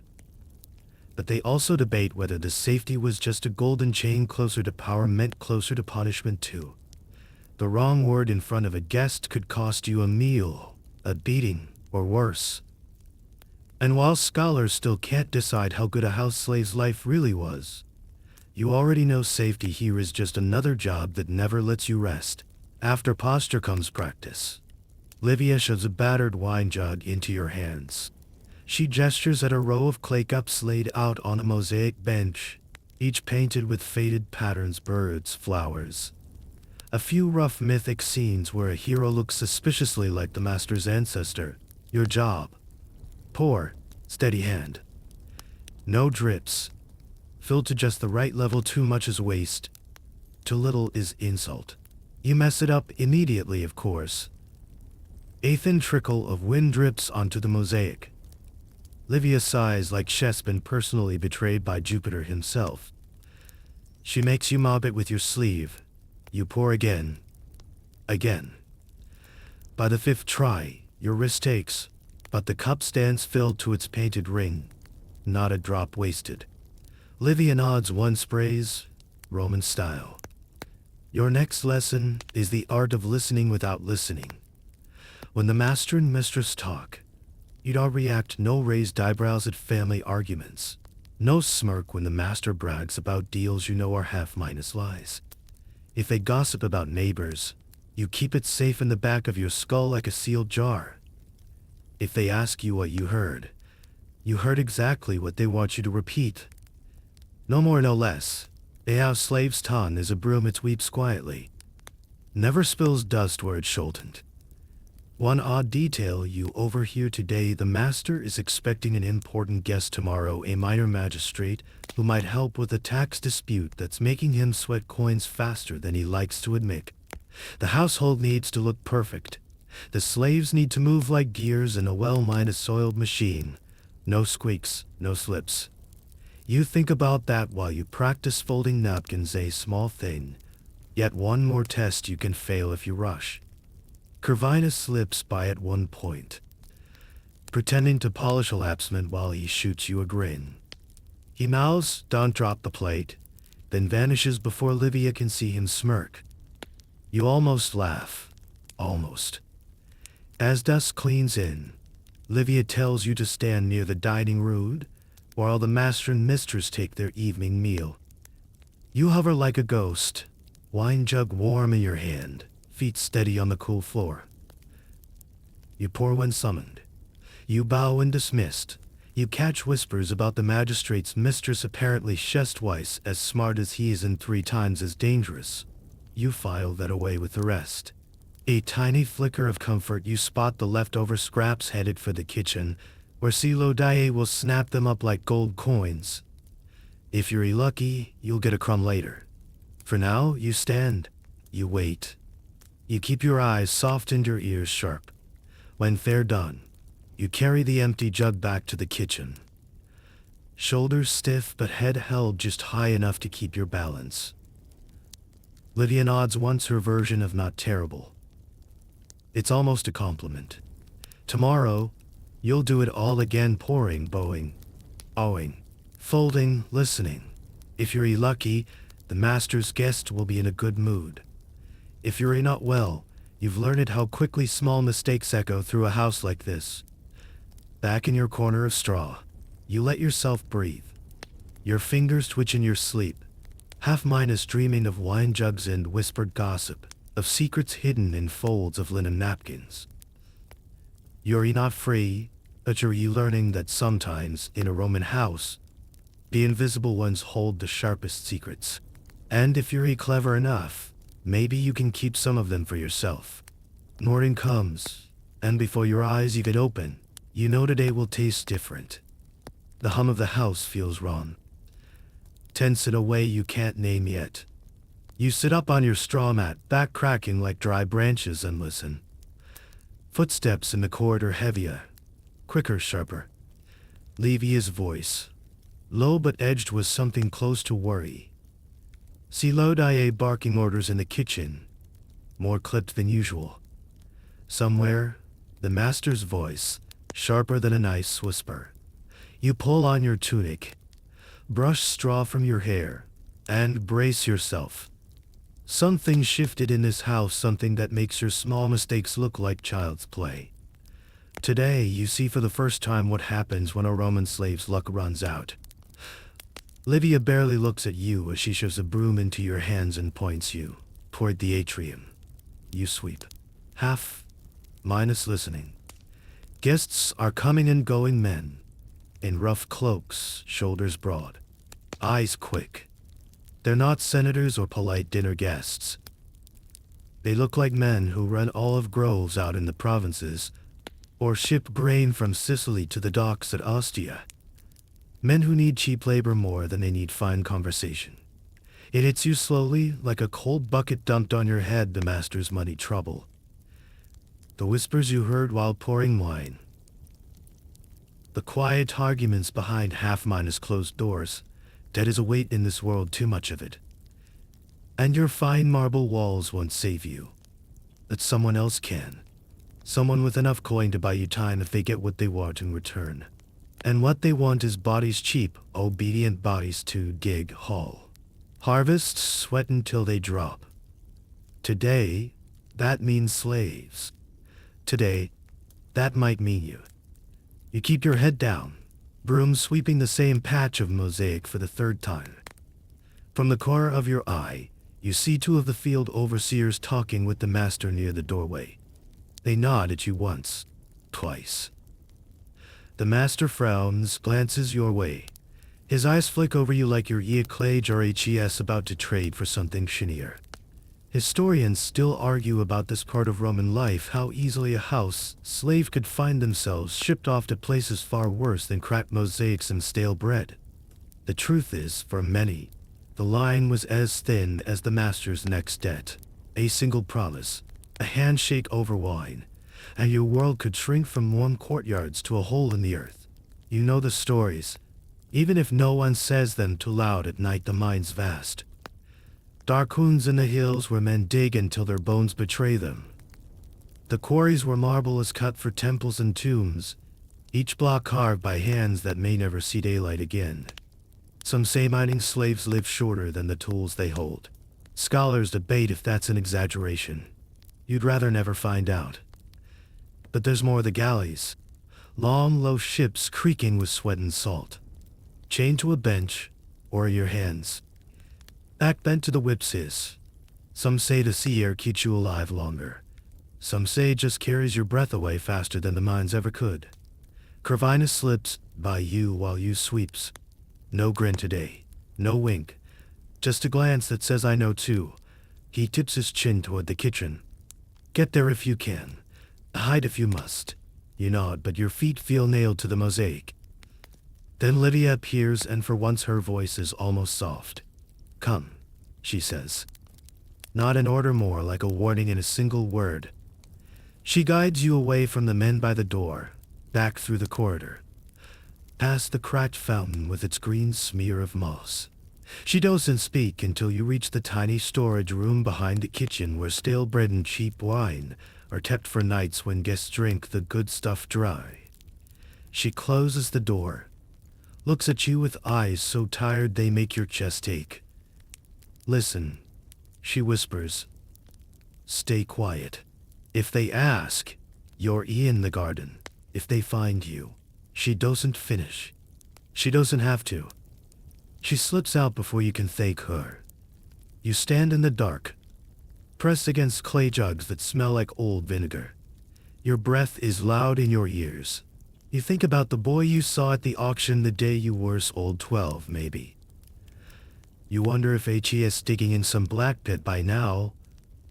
But they also debate whether the safety was just a golden chain. Closer to power meant closer to punishment too. The wrong word in front of a guest could cost you a meal, a beating, or worse. And while scholars still can't decide how good a house slave's life really was, you already know safety here is just another job that never lets you rest. After posture comes practice. Livia shoves a battered wine jug into your hands. She gestures at a row of clay cups laid out on a mosaic bench, each painted with faded patterns, birds, flowers. A few rough mythic scenes where a hero looks suspiciously like the master's ancestor. Your job. Pour, steady hand. No drips. Filled to just the right level. Too much is waste. Too little is insult. You mess it up immediately, of course. A thin trickle of wind drips onto the mosaic. Livia sighs like she's been personally betrayed by Jupiter himself. She makes you mop it with your sleeve. You pour again. Again. By the fifth try, your wrist aches, but the cup stands filled to its painted ring. Not a drop wasted. Livia nods. One sprays, Roman style. Your next lesson is the art of listening without listening. When the master and mistress talk, you don't react. No raised eyebrows at family arguments. No smirk when the master brags about deals you know are half-minus lies. If they gossip about neighbors, you keep it safe in the back of your skull like a sealed jar. If they ask you what you heard exactly what they want you to repeat. No more, no less. A house slave's tongue is a broom. It sweeps quietly. Never spills dust where it shouldn't. One odd detail you overhear today: the master is expecting an important guest tomorrow, a minor magistrate who might help with a tax dispute that's making him sweat coins faster than he likes to admit. The household needs to look perfect. The slaves need to move like gears in a well-oiled machine. No squeaks, no slips. You think about that while you practice folding napkins, a small thing, yet one more test you can fail if you rush. Kervina slips by at one point, pretending to polish a lapsman while he shoots you a grin. He mouths, "Don't drop the plate," then vanishes before Livia can see him smirk. You almost laugh. Almost. As dusk cleans in, Livia tells you to stand near the dining room while the master and mistress take their evening meal. You hover like a ghost, wine jug warm in your hand, feet steady on the cool floor. You pour when summoned. You bow when dismissed. You catch whispers about the magistrate's mistress, apparently she's twice as smart as he is and 3 times as dangerous. You file that away with the rest. A tiny flicker of comfort. You spot the leftover scraps headed for the kitchen, where Silo Daye will snap them up like gold coins. If you're lucky, you'll get a crumb later. For now, you stand. You wait. You keep your eyes soft and your ears sharp. When they're done, you carry the empty jug back to the kitchen. Shoulders stiff but head held just high enough to keep your balance. Livia nods once, her version of not terrible. It's almost a compliment. Tomorrow, you'll do it all again: pouring, bowing, owing, folding, listening. If you're lucky, the master's guest will be in a good mood. If you're not well, you've learned how quickly small mistakes echo through a house like this. Back in your corner of straw, you let yourself breathe. Your fingers twitch in your sleep, half-minus dreaming of wine jugs and whispered gossip, of secrets hidden in folds of linen napkins. You're not free, but you're learning that sometimes, in a Roman house, The invisible ones hold the sharpest secrets. And if you're clever enough, maybe you can keep some of them for yourself. Morning comes, and before your eyes even open, you know today will taste different. The hum of the house feels wrong, tense in a way you can't name yet. You sit up on your straw mat, back cracking like dry branches, and listen. Footsteps in the corridor, heavier, quicker, sharper. Levia's voice, low but edged with something close to worry. Silodaye barking orders in the kitchen, more clipped than usual. Somewhere, the master's voice, sharper than a nice whisper. You pull on your tunic, brush straw from your hair, and brace yourself. Something shifted in this house, something that makes your small mistakes look like child's play. Today, you see for the first time what happens when a Roman slave's luck runs out. Livia barely looks at you as she shoves a broom into your hands and points you toward the atrium. You sweep. Half, minus listening. Guests are coming and going, men, in rough cloaks, shoulders broad, eyes quick. They're not senators or polite dinner guests. They look like men who run olive groves out in the provinces, or ship grain from Sicily to the docks at Ostia. Men who need cheap labor more than they need fine conversation. It hits you slowly, like a cold bucket dumped on your head, the master's money trouble. The whispers you heard while pouring wine. The quiet arguments behind half-minus closed doors. Debt is a weight in this world, too much of it. And your fine marble walls won't save you. But someone else can. Someone with enough coin to buy you time if they get what they want in return. And what they want is bodies, cheap, obedient bodies to gig haul. Harvest, sweat until they drop. Today, that means slaves. Today, that might mean you. You keep your head down, broom sweeping the same patch of mosaic for the third time. From the corner of your eye, you see two of the field overseers talking with the master near the doorway. They nod at you once, twice. The master frowns, glances your way. His eyes flick over you like you're Clage or HES about to trade for something shinier. Historians still argue about this part of Roman life, how easily a house slave could find themselves shipped off to places far worse than cracked mosaics and stale bread. The truth is, for many, the line was as thin as the master's next debt. A single promise, a handshake over wine, and your world could shrink from warm courtyards to a hole in the earth. You know the stories. Even if no one says them too loud at night, the mind's vast. Dark wounds in the hills where men dig until their bones betray them. The quarries where marble is cut for temples and tombs, each block carved by hands that may never see daylight again. Some say mining slaves live shorter than the tools they hold. Scholars debate if that's an exaggeration. You'd rather never find out. But there's more: the galleys. Long, low ships creaking with sweat and salt. Chained to a bench, or your hands. Back bent to the whip's hiss. Some say the sea air keeps you alive longer. Some say it just carries your breath away faster than the mines ever could. Corvinus slips by you while you sweeps. No grin today. No wink. Just a glance that says, I know too. He tips his chin toward the kitchen. Get there if you can. Hide if you must. You nod, but your feet feel nailed to the mosaic. Then Lydia appears, and for once her voice is almost soft. Come, she says. Not an order, more like a warning in a single word. She guides you away from the men by the door, back through the corridor, past the cracked fountain with its green smear of moss. She doesn't speak until you reach the tiny storage room behind the kitchen where stale bread and cheap wine are kept for nights when guests drink the good stuff dry. She closes the door, looks at you with eyes so tired they make your chest ache. Listen, she whispers. Stay quiet. If they ask, you're in the garden. If they find you, she doesn't finish. She doesn't have to. She slips out before you can thank her. You stand in the dark, pressed against clay jugs that smell like old vinegar. Your breath is loud in your ears. You think about the boy you saw at the auction the day you were old 12, maybe. You wonder if he is digging in some black pit by now,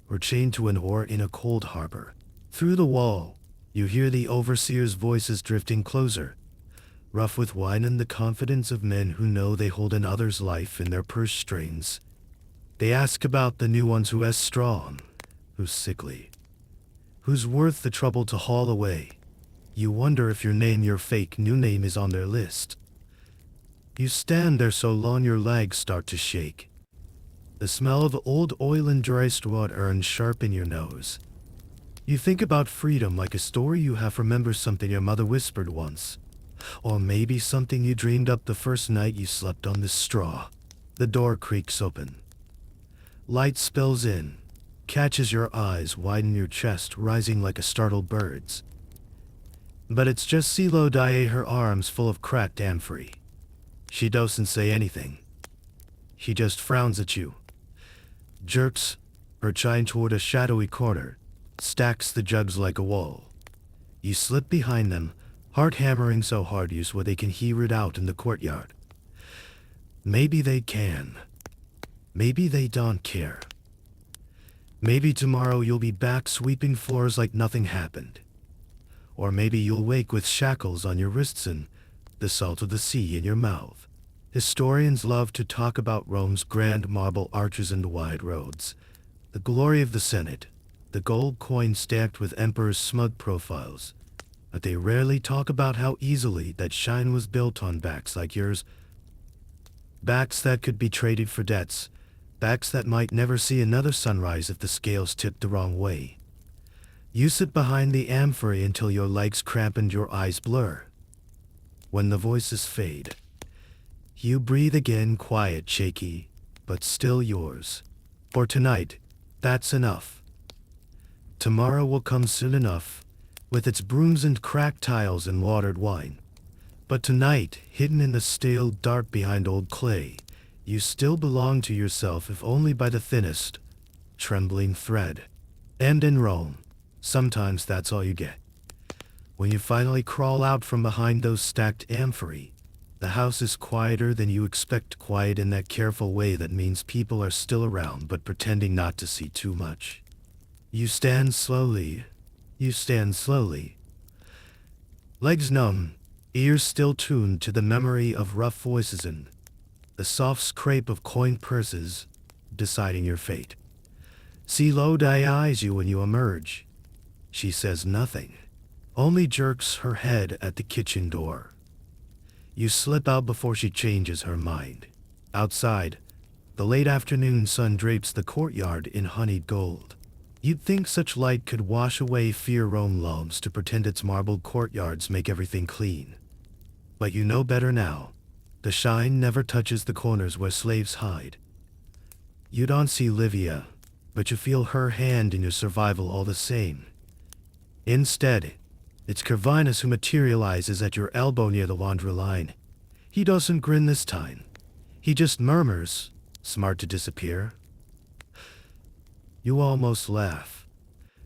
or chained to an oar in a cold harbor. Through the wall, you hear the overseer's voices drifting closer, rough with wine and the confidence of men who know they hold another's life in their purse strings. They ask about the new ones, who's strong, who's sickly, who's worth the trouble to haul away. You wonder if your fake new name, is on their list. You stand there so long your legs start to shake. The smell of old oil and dry straw earns sharp in your nose. You think about freedom like a story you have remembered, something your mother whispered once. Or maybe something you dreamed up the first night you slept on this straw. The door creaks open. Light spills in, catches your eyes, widen your chest, rising like a startled bird's. But it's just Silo Daye, her arms full of cracked amphory. She doesn't say anything. She just frowns at you, jerks her chin toward a shadowy corner, stacks the jugs like a wall. You slip behind them, heart hammering so hard you swear they can hear it out in the courtyard. Maybe they can. Maybe they don't care. Maybe tomorrow you'll be back sweeping floors like nothing happened. Or maybe you'll wake with shackles on your wrists and the salt of the sea in your mouth. Historians love to talk about Rome's grand marble arches and wide roads, the glory of the Senate, the gold coin stacked with emperors' smug profiles. But they rarely talk about how easily that shine was built on backs like yours. Backs that could be traded for debts, backs that might never see another sunrise if the scales tipped the wrong way. You sit behind the amphory until your legs cramp and your eyes blur. When the voices fade, you breathe again, quiet, shaky, but still yours. For tonight, that's enough. Tomorrow will come soon enough, with its brooms and cracked tiles and watered wine. But tonight, hidden in the stale dark behind old clay, you still belong to yourself, if only by the thinnest, trembling thread. And in Rome, sometimes that's all you get. When you finally crawl out from behind those stacked amphory, the house is quieter than you expect, quiet in that careful way that means people are still around but pretending not to see too much. You stand slowly. Legs numb, ears still tuned to the memory of rough voices and the soft scrape of coined purses, deciding your fate. Silo Daye eyes you when you emerge. She says nothing, only jerks her head at the kitchen door. You slip out before she changes her mind. Outside, the late afternoon sun drapes the courtyard in honeyed gold. You'd think such light could wash away fear Rome loves to pretend its marbled courtyards make everything clean. But you know better now. The shine never touches the corners where slaves hide. You don't see Livia, but you feel her hand in your survival all the same. Instead, it's Corvinus who materializes at your elbow near the laundry line. He doesn't grin this time. He just murmurs, smart to disappear. You almost laugh,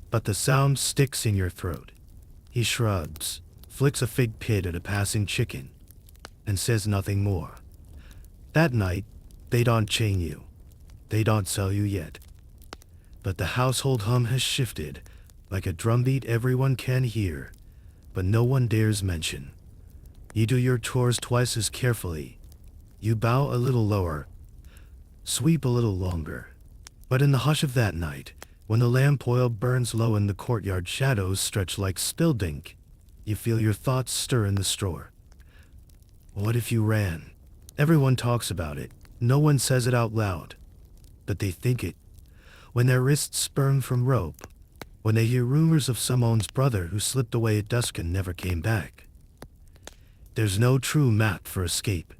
but the sound sticks in your throat. He shrugs, flicks a fig pit at a passing chicken, and says nothing more. That night, they don't chain you. They don't sell you yet. But the household hum has shifted, like a drumbeat everyone can hear, but no one dares mention. You do your chores twice as carefully. You bow a little lower, sweep a little longer. But in the hush of that night, when the lamp oil burns low and the courtyard shadows stretch like spilled ink, you feel your thoughts stir in the straw. What if you ran? Everyone talks about it. No one says it out loud. But they think it. When their wrists burn from rope, when they hear rumors of someone's brother who slipped away at dusk and never came back. There's no true map for escape,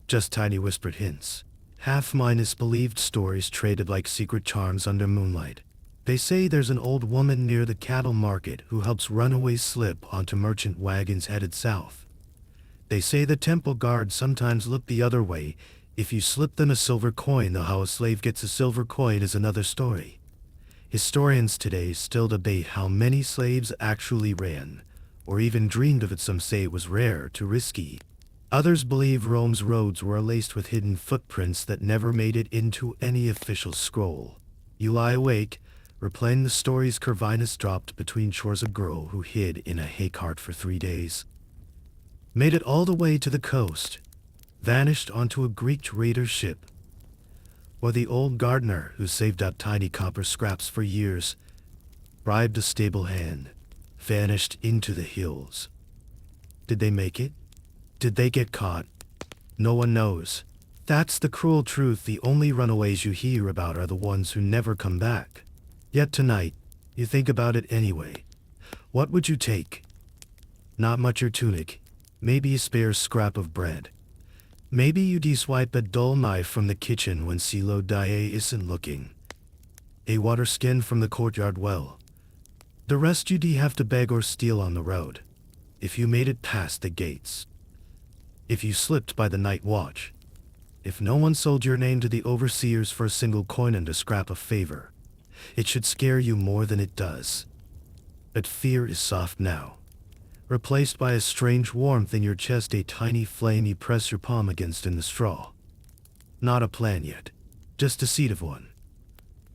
just tiny whispered hints. Half-minus believed stories traded like secret charms under moonlight. They say there's an old woman near the cattle market who helps runaways slip onto merchant wagons headed south. They say the temple guards sometimes look the other way. If you slip them a silver coin, though how a slave gets a silver coin is another story. Historians today still debate how many slaves actually ran, or even dreamed of it. Some say it was rare, too risky. Others believe Rome's roads were laced with hidden footprints that never made it into any official scroll. You lie awake, replaying the stories Corvinus dropped between shores. A girl who hid in a hay cart for 3 days, made it all the way to the coast, vanished onto a Greek raider ship. Or the old gardener who saved up tiny copper scraps for years, bribed a stable hand, vanished into the hills. Did they make it? Did they get caught? No one knows. That's the cruel truth. The only runaways you hear about are the ones who never come back. Yet tonight, you think about it anyway. What would you take? Not much. Your tunic, maybe a spare scrap of bread. Maybe you'd swipe a dull knife from the kitchen when Silo Die isn't looking. A water skin from the courtyard well. The rest you'd have to beg or steal on the road, if you made it past the gates. If you slipped by the night watch. If no one sold your name to the overseers for a single coin and a scrap of favor. It should scare you more than it does. But fear is soft now, replaced by a strange warmth in your chest, a tiny flame you press your palm against in the straw. Not a plan yet, just a seed of one.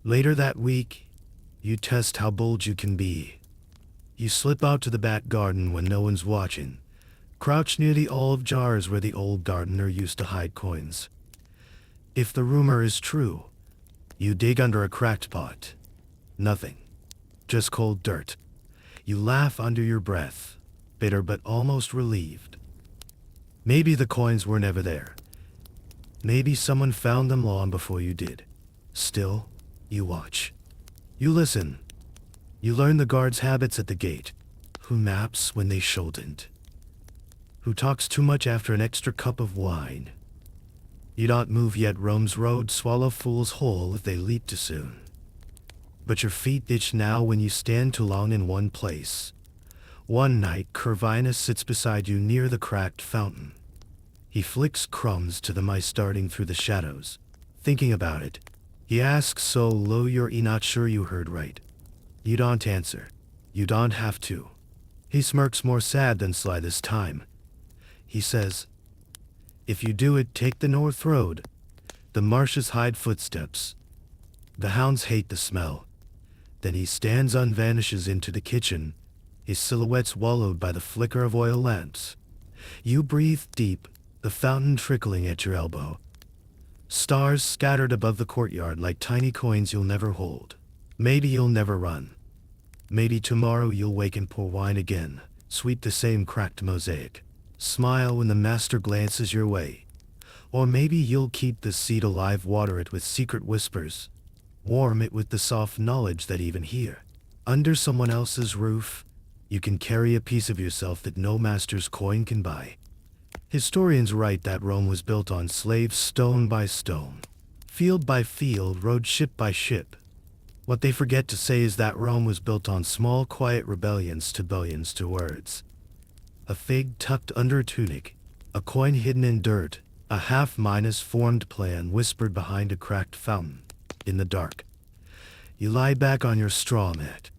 Later that week, you test how bold you can be. You slip out to the back garden when no one's watching, crouch near the olive jars where the old gardener used to hide coins. If the rumor is true, you dig under a cracked pot. Nothing, just cold dirt. You laugh under your breath, bitter but almost relieved. Maybe the coins were never there. Maybe someone found them long before you did. Still, you watch. You listen. You learn the guards' habits at the gate. Who naps when they shouldn't. Who talks too much after an extra cup of wine. You don't move yet. Rome's roads swallow fools whole if they leap too soon. But your feet itch now when you stand too long in one place. One night, Corvinus sits beside you near the cracked fountain. He flicks crumbs to the mice darting through the shadows. Thinking about it, he asks so low you're not sure you heard right. You don't answer. You don't have to. He smirks, more sad than sly this time. He says, if you do it, take the north road. The marshes hide footsteps. The hounds hate the smell. Then he stands on, vanishes into the kitchen, his silhouette swallowed by the flicker of oil lamps. You breathe deep, the fountain trickling at your elbow. Stars scattered above the courtyard like tiny coins you'll never hold. Maybe you'll never run. Maybe tomorrow you'll wake and pour wine again, sweep the same cracked mosaic. Smile when the master glances your way. Or maybe you'll keep the seed alive, water it with secret whispers. Warm it with the soft knowledge that even here, under someone else's roof, you can carry a piece of yourself that no master's coin can buy. Historians write that Rome was built on slaves, stone by stone, field by field, road ship by ship. What they forget to say is that Rome was built on small, quiet rebellions to billions to words. A fig tucked under a tunic, a coin hidden in dirt, a half-minus formed plan whispered behind a cracked fountain. In the dark, you lie back on your straw mat,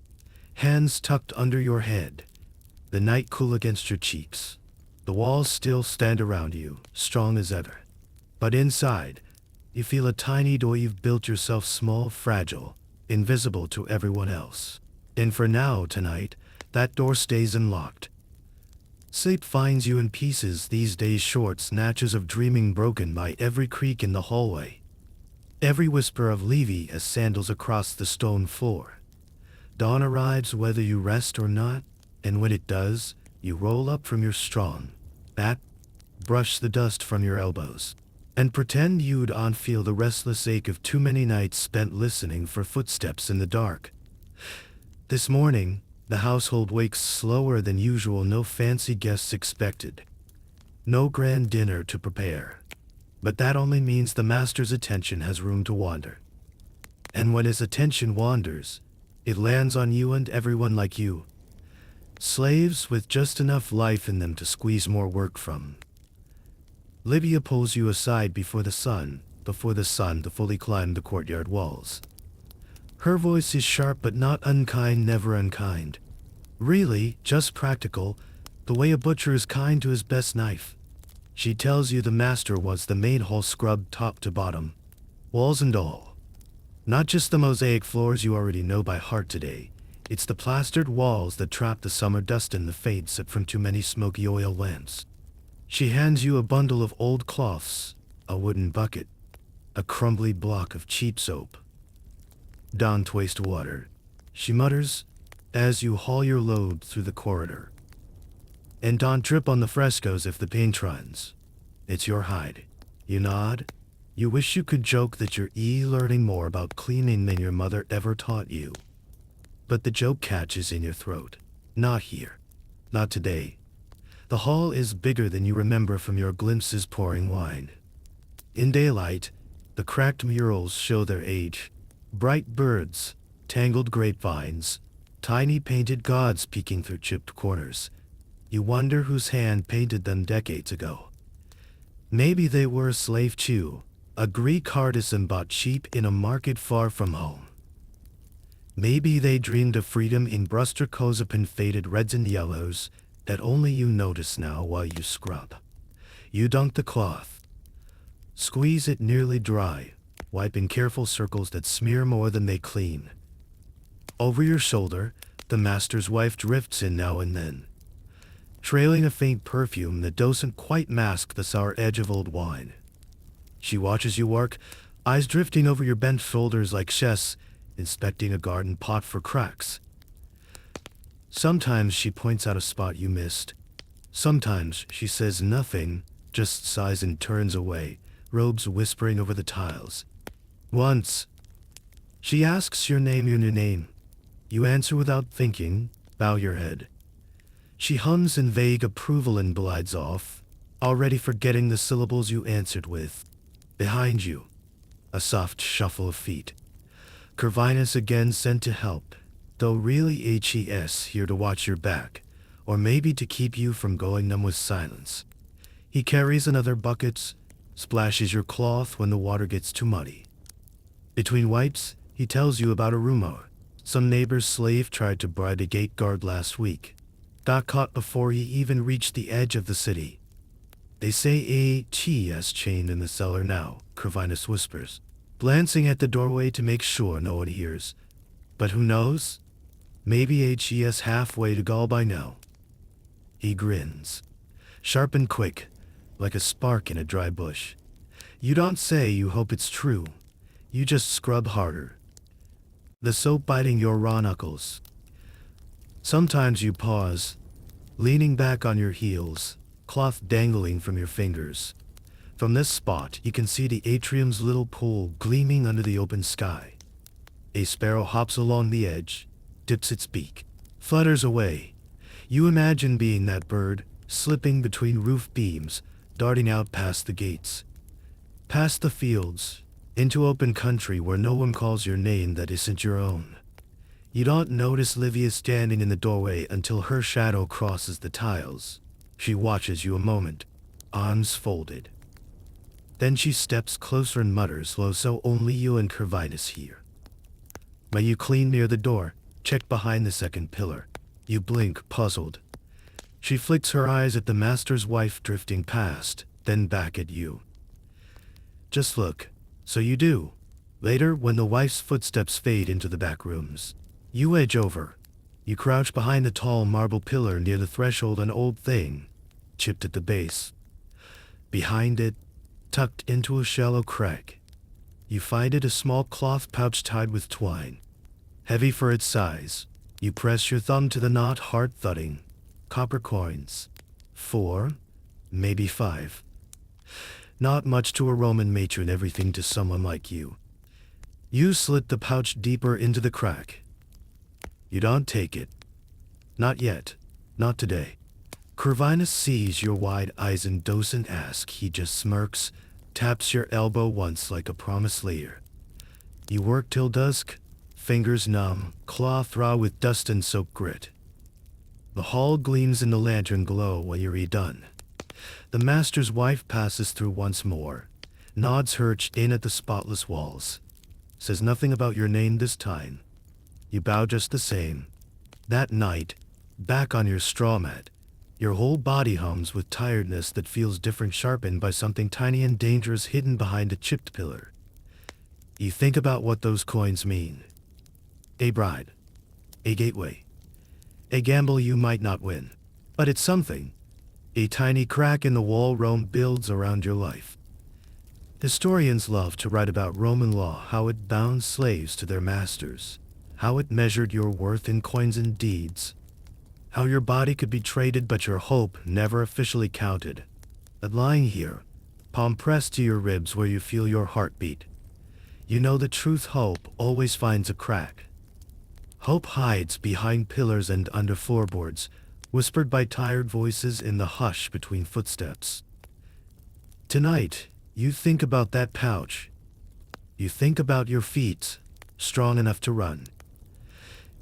hands tucked under your head, the night cool against your cheeks. The walls still stand around you, strong as ever. But inside, you feel a tiny door. You've built yourself, small, fragile, invisible to everyone else. And for now, tonight, that door stays unlocked. Sleep finds you in pieces these days, short snatches of dreaming broken by every creak in the hallway. Every whisper of Levi as sandals across the stone floor. Dawn arrives whether you rest or not, and when it does, you roll up from your strong mat, brush the dust from your elbows, and pretend you'd feel the restless ache of too many nights spent listening for footsteps in the dark. This morning, the household wakes slower than usual. No fancy guests expected. No grand dinner to prepare. But that only means the master's attention has room to wander. And when his attention wanders, it lands on you and everyone like you. Slaves with just enough life in them to squeeze more work from. Livia pulls you aside before the sun to fully climb the courtyard walls. Her voice is sharp but not unkind, never unkind. Really, just practical, the way a butcher is kind to his best knife. She tells you the master was the main hall scrubbed top to bottom, walls and all. Not just the mosaic floors you already know by heart today. It's the plastered walls that trap the summer dust and the fades from too many smoky oil lamps. She hands you a bundle of old cloths, a wooden bucket, a crumbly block of cheap soap. Don't waste water, she mutters, as you haul your load through the corridor. And don't trip on the frescoes if the paint runs. It's your hide. You nod. You wish you could joke that you're learning more about cleaning than your mother ever taught you. But the joke catches in your throat. Not here. Not today. The hall is bigger than you remember from your glimpses pouring wine. In daylight, the cracked murals show their age. Bright birds, tangled grapevines, tiny painted gods peeking through chipped corners. You wonder whose hand painted them decades ago. Maybe they were a slave too, a Greek artisan bought cheap in a market far from home. Maybe they dreamed of freedom in Brusterkozapin faded reds and yellows that only you notice now while you scrub. You dunk the cloth. Squeeze it nearly dry, wiping careful circles that smear more than they clean. Over your shoulder, the master's wife drifts in now and then, trailing a faint perfume that doesn't quite mask the sour edge of old wine. She watches you work, eyes drifting over your bent shoulders like chess, inspecting a garden pot for cracks. Sometimes she points out a spot you missed. Sometimes she says nothing, just sighs and turns away, robes whispering over the tiles. Once, she asks your name. You answer without thinking, bow your head. She hums in vague approval and glides off, already forgetting the syllables you answered with. Behind you, a soft shuffle of feet. Corvinus again sent to help, though really HES here to watch your back, or maybe to keep you from going numb with silence. He carries another bucket, splashes your cloth when the water gets too muddy. Between wipes, he tells you about a rumor. Some neighbor's slave tried to bribe a gate guard last week. Got caught before he even reached the edge of the city. They say HES chained in the cellar now, Corvinus whispers, glancing at the doorway to make sure no one hears. But who knows? Maybe HES halfway to Gaul by now. He grins, sharp and quick, like a spark in a dry bush. You don't say you hope it's true. You just scrub harder. The soap biting your raw knuckles. Sometimes you pause, leaning back on your heels, cloth dangling from your fingers. From this spot, you can see the atrium's little pool gleaming under the open sky. A sparrow hops along the edge, dips its beak, flutters away. You imagine being that bird, slipping between roof beams, darting out past the gates, past the fields, into open country where no one calls your name that isn't your own. You don't notice Livia standing in the doorway until her shadow crosses the tiles. She watches you a moment, arms folded. Then she steps closer and mutters low so only you and Corvinus hear. May you clean near the door, check behind the second pillar. You blink, puzzled. She flicks her eyes at the master's wife drifting past, then back at you. Just look. So you do. Later, when the wife's footsteps fade into the back rooms, you edge over. You crouch behind the tall marble pillar near the threshold, an old thing, chipped at the base. Behind it, tucked into a shallow crack, you find it a small cloth pouch tied with twine. Heavy for its size, you press your thumb to the knot, heart thudding. Copper coins. 4, maybe 5. Not much to a Roman matron, everything to someone like you. You slit the pouch deeper into the crack. You don't take it. Not yet. Not today. Corvinus sees your wide eyes and doesn't ask. He just smirks, taps your elbow once like a promised layer. You work till dusk, fingers numb, cloth raw with dust and soap grit. The hall gleams in the lantern glow when you're done. The master's wife passes through once more, nods her in at the spotless walls, says nothing about your name this time. You bow just the same. That night, Back on your straw mat, your whole body hums with tiredness that feels different, sharpened by something tiny and dangerous hidden behind a chipped pillar. You think about what those coins mean. A bride. A gateway. A gamble you might not win. But it's something. A tiny crack in the wall Rome builds around your life. Historians love to write about Roman law, how it bound slaves to their masters, how it measured your worth in coins and deeds, how your body could be traded but your hope never officially counted. But lying here, palm pressed to your ribs where you feel your heartbeat, you know the truth. Hope always finds a crack. Hope hides behind pillars and under floorboards, whispered by tired voices in the hush between footsteps. Tonight, you think about that pouch. You think about your feet, strong enough to run.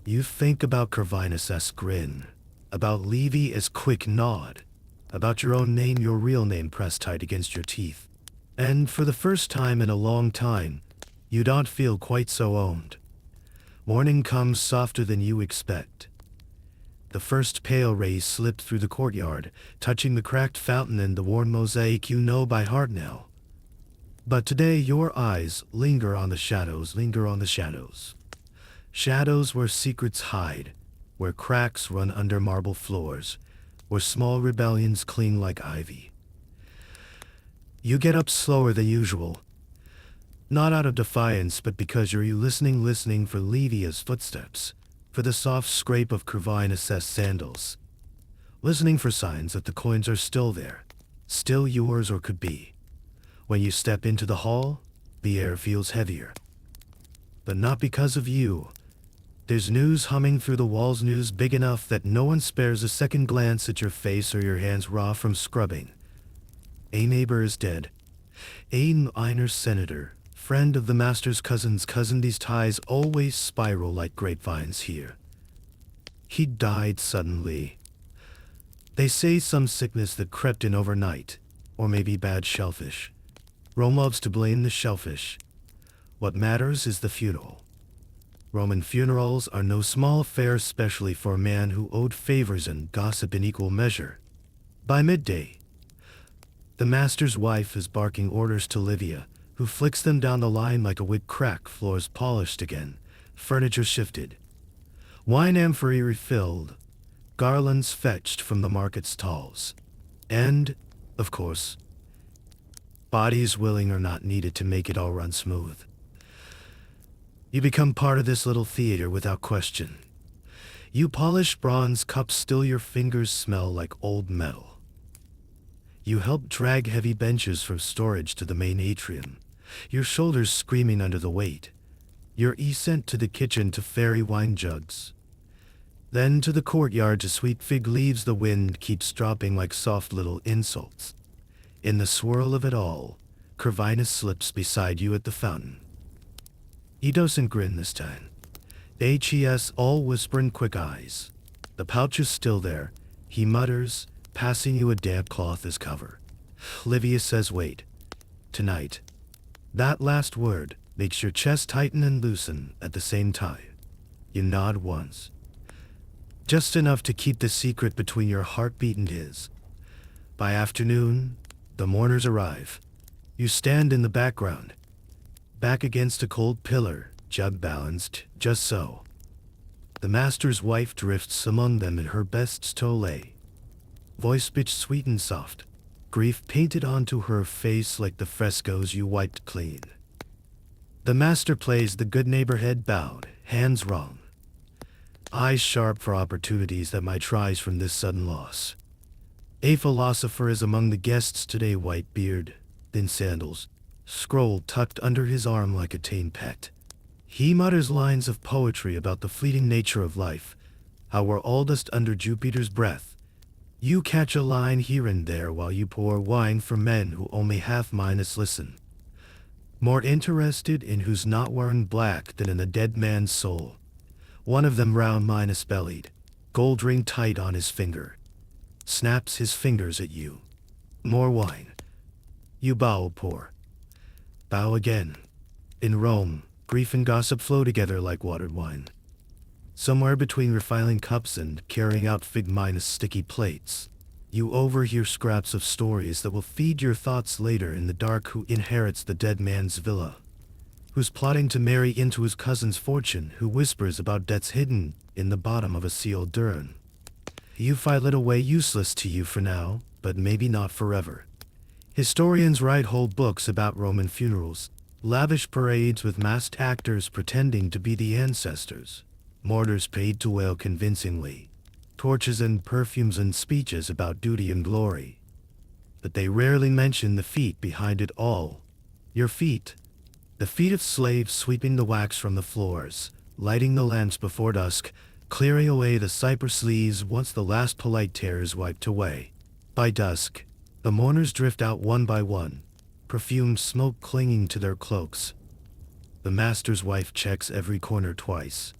You think about Corvinus' grin, about Levy's quick nod, about your own name, your real name pressed tight against your teeth. And for the first time in a long time, you don't feel quite so owned. Morning comes softer than you expect. The first pale rays slip through the courtyard, touching the cracked fountain and the worn mosaic you know by heart now. But today your eyes linger on the shadows, Shadows where secrets hide, where cracks run under marble floors, where small rebellions cling like ivy. You get up slower than usual, not out of defiance, but because you're listening for Levy's footsteps, for the soft scrape of Corvinus' sandals, listening for signs that the coins are still there, still yours or could be. When you step into the hall, the air feels heavier. But not because of you. There's news humming through the walls, news big enough that no one spares a second glance at your face or your hands raw from scrubbing. A neighbor is dead. A minor senator, friend of the master's cousin's cousin. These ties always spiral like grapevines here. He died suddenly. They say some sickness that crept in overnight, or maybe bad shellfish. Rome loves to blame the shellfish. What matters is the funeral. Roman funerals are no small affair, especially for a man who owed favors and gossip in equal measure. By midday, the master's wife is barking orders to Livia, who flicks them down the line like a whip. Crack, floors polished again, furniture shifted, wine amphorae refilled, garlands fetched from the market stalls, and, of course, bodies willing or not needed to make it all run smooth. You become part of this little theater without question. You polish bronze cups, still your fingers smell like old metal. You help drag heavy benches from storage to the main atrium, your shoulders screaming under the weight. Your sent to the kitchen to ferry wine jugs. Then to the courtyard to sweep fig leaves the wind keeps dropping like soft little insults. In the swirl of it all, Corvinus slips beside you at the fountain. He doesn't grin this time. HES all whispering quick eyes. The pouch is still there, he mutters, passing you a damp cloth as cover. Livia says wait. Tonight. That last word makes your chest tighten and loosen at the same time. You nod once. Just enough to keep the secret between your heartbeat and his. By afternoon, the mourners arrive. You stand in the background, back against a cold pillar, jug balanced, just so. The master's wife drifts among them in her best stole, voice pitched sweet and soft, grief painted onto her face like the frescoes you wiped clean. The master plays the good neighbor, head bowed, hands wrung, eyes sharp for opportunities that might rise from this sudden loss. A philosopher is among the guests today, white beard, thin sandals, scroll tucked under his arm like a tame pet. He mutters lines of poetry about the fleeting nature of life, how we're all dust under Jupiter's breath. You catch a line here and there while you pour wine for men who only half minus listen. More interested in who's not wearing black than in the dead man's soul. One of them, round minus bellied, gold ring tight on his finger, snaps his fingers at you. More wine. You bow, pour. Bow again. In Rome, grief and gossip flow together like watered wine. Somewhere between refilling cups and carrying out fig-minus sticky plates, you overhear scraps of stories that will feed your thoughts later in the dark. Who inherits the dead man's villa? Who's plotting to marry into his cousin's fortune? Who whispers about debts hidden in the bottom of a sealed urn? You file it away, useless to you for now, but maybe not forever. Historians write whole books about Roman funerals, lavish parades with masked actors pretending to be the ancestors, mourners paid to wail convincingly, torches and perfumes and speeches about duty and glory. But they rarely mention the feet behind it all. Your feet. The feet of slaves sweeping the wax from the floors, lighting the lamps before dusk, clearing away the cypress leaves once the last polite tear is wiped away. By dusk, the mourners drift out one by one, perfumed smoke clinging to their cloaks. The master's wife checks every corner twice,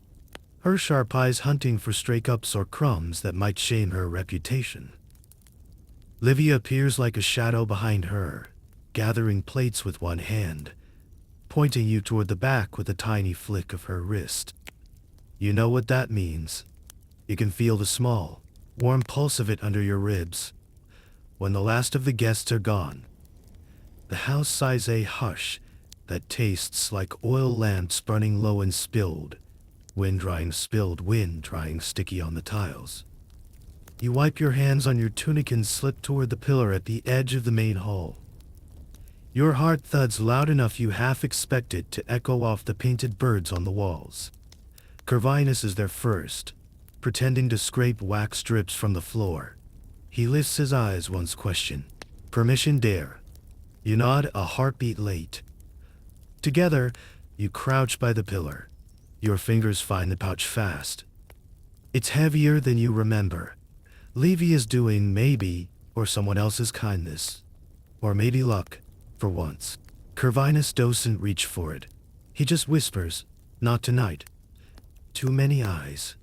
her sharp eyes hunting for stray cups or crumbs that might shame her reputation. Livia appears like a shadow behind her, gathering plates with one hand, pointing you toward the back with a tiny flick of her wrist. You know what that means. You can feel the small, warm pulse of it under your ribs. When the last of the guests are gone, the house sighs a hush that tastes like oil lamps burning low and spilled, wind drying sticky on the tiles. You wipe your hands on your tunic and slip toward the pillar at the edge of the main hall. Your heart thuds loud enough you half expect it to echo off the painted birds on the walls. Corvinus is there first, pretending to scrape wax strips from the floor. He lifts his eyes once question. Permission, dare. You nod, a heartbeat late. Together, you crouch by the pillar. Your fingers find the pouch fast. It's heavier than you remember. Levy is doing maybe, or someone else's kindness. Or maybe luck, for once. Corvinus doesn't reach for it. He just whispers, not tonight. Too many eyes.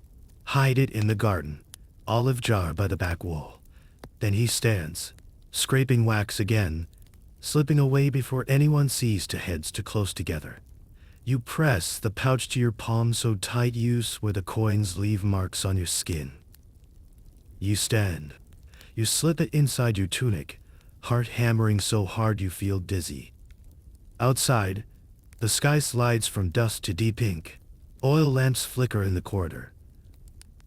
Hide it in the garden. Olive jar by the back wall. Then he stands, scraping wax again, slipping away before anyone sees two heads too close together. You press the pouch to your palm so tight you swear the coins leave marks on your skin. You stand. You slip it inside your tunic, heart hammering so hard you feel dizzy. Outside, the sky slides from dusk to deep ink. Oil lamps flicker in the corridor.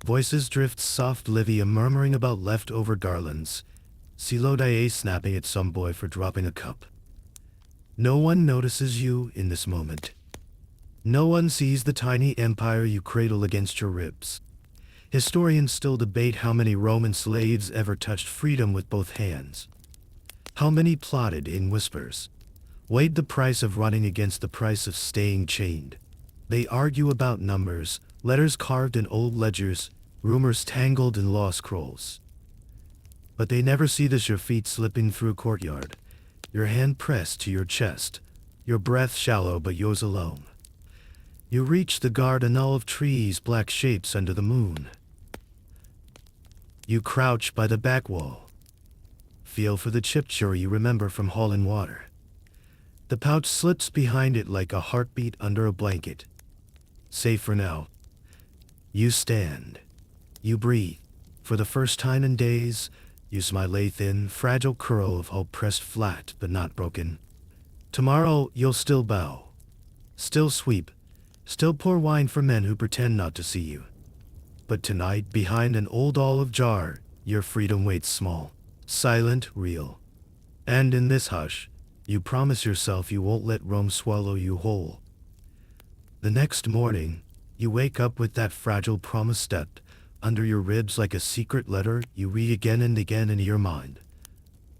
Voices drift soft, Livia murmuring about leftover garlands, Silodie snapping at some boy for dropping a cup. No one notices you in this moment. No one sees the tiny empire you cradle against your ribs. Historians still debate how many Roman slaves ever touched freedom with both hands. How many plotted in whispers, weighed the price of running against the price of staying chained. They argue about numbers, letters carved in old ledgers, rumors tangled in law scrolls. But they never see this: your feet slipping through courtyard, your hand pressed to your chest, your breath shallow but yours alone. You reach the garden, olive trees, black shapes under the moon. You crouch by the back wall. Feel for the chipped cherry you remember from Hall and Water. The pouch slips behind it like a heartbeat under a blanket. Safe for now. You stand. You breathe. For the first time in days, you smile a thin, fragile curl of hope pressed flat but not broken. Tomorrow you'll still bow. Still sweep. Still pour wine for men who pretend not to see you. But tonight, behind an old olive jar, your freedom waits small, silent, real. And in this hush, you promise yourself you won't let Rome swallow you whole. The next morning, you wake up with that fragile promise stepped under your ribs like a secret letter you read again and again in your mind.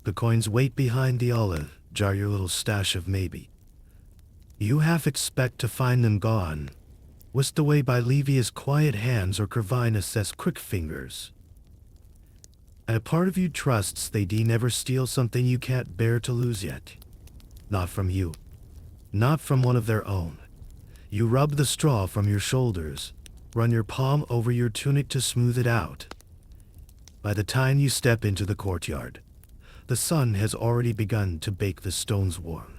The coins wait behind the olive jar, your little stash of maybe. You half expect to find them gone, whisked away by Livia's quiet hands or Corvinus' quick fingers. A part of you trusts they'd never steal something you can't bear to lose yet. Not from you. Not from one of their own. You rub the straw from your shoulders, run your palm over your tunic to smooth it out. By the time you step into the courtyard, the sun has already begun to bake the stones warm.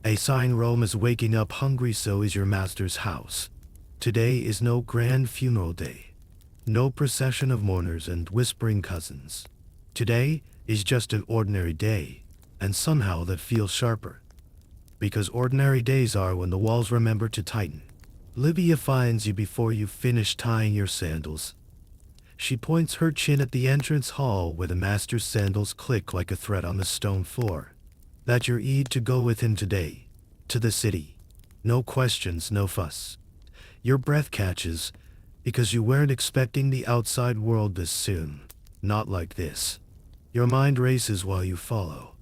A sign: Rome is waking up hungry, so is your master's house. Today is no grand funeral day. No procession of mourners and whispering cousins. Today is just an ordinary day, and somehow that feels sharper. Because ordinary days are when the walls remember to tighten. Livia finds you before you finish tying your sandals. She points her chin at the entrance hall where the master's sandals click like a thread on the stone floor. That you're Eid to go with him today. To the city. No questions, no fuss. Your breath catches, because you weren't expecting the outside world this soon. Not like this. Your mind races while you follow.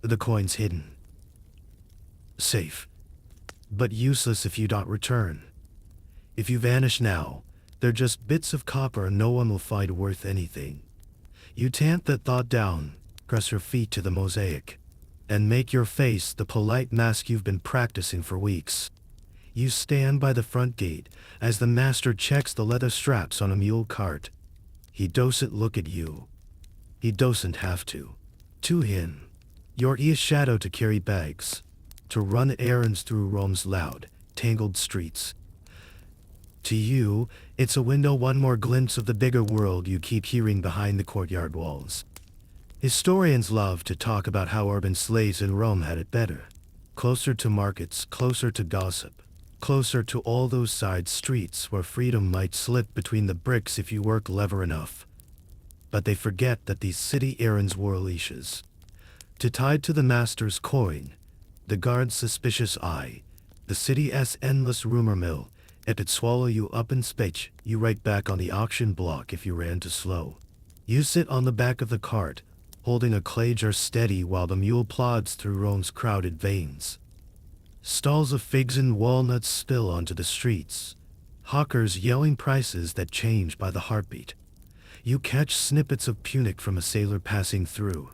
The coin's hidden. Safe. But useless if you don't return. If you vanish now, they're just bits of copper no one will find worth anything. You tamp that thought down, press your feet to the mosaic, and make your face the polite mask you've been practicing for weeks. You stand by the front gate as the master checks the leather straps on a mule cart. He doesn't look at you. He doesn't have to. To him, you're a shadow to carry bags, to run errands through Rome's loud, tangled streets. To you, it's a window, one more glimpse of the bigger world you keep hearing behind the courtyard walls. Historians love to talk about how urban slaves in Rome had it better. Closer to markets, closer to gossip, closer to all those side streets where freedom might slip between the bricks if you work clever enough. But they forget that these city errands wore leashes. To tied to the master's coin, the guard's suspicious eye, the city's endless rumor mill, it'd swallow you up and spit you right back on the auction block if you ran too slow. You sit on the back of the cart, holding a clay jar steady while the mule plods through Rome's crowded veins. Stalls of figs and walnuts spill onto the streets, hawkers yelling prices that change by the heartbeat. You catch snippets of Punic from a sailor passing through.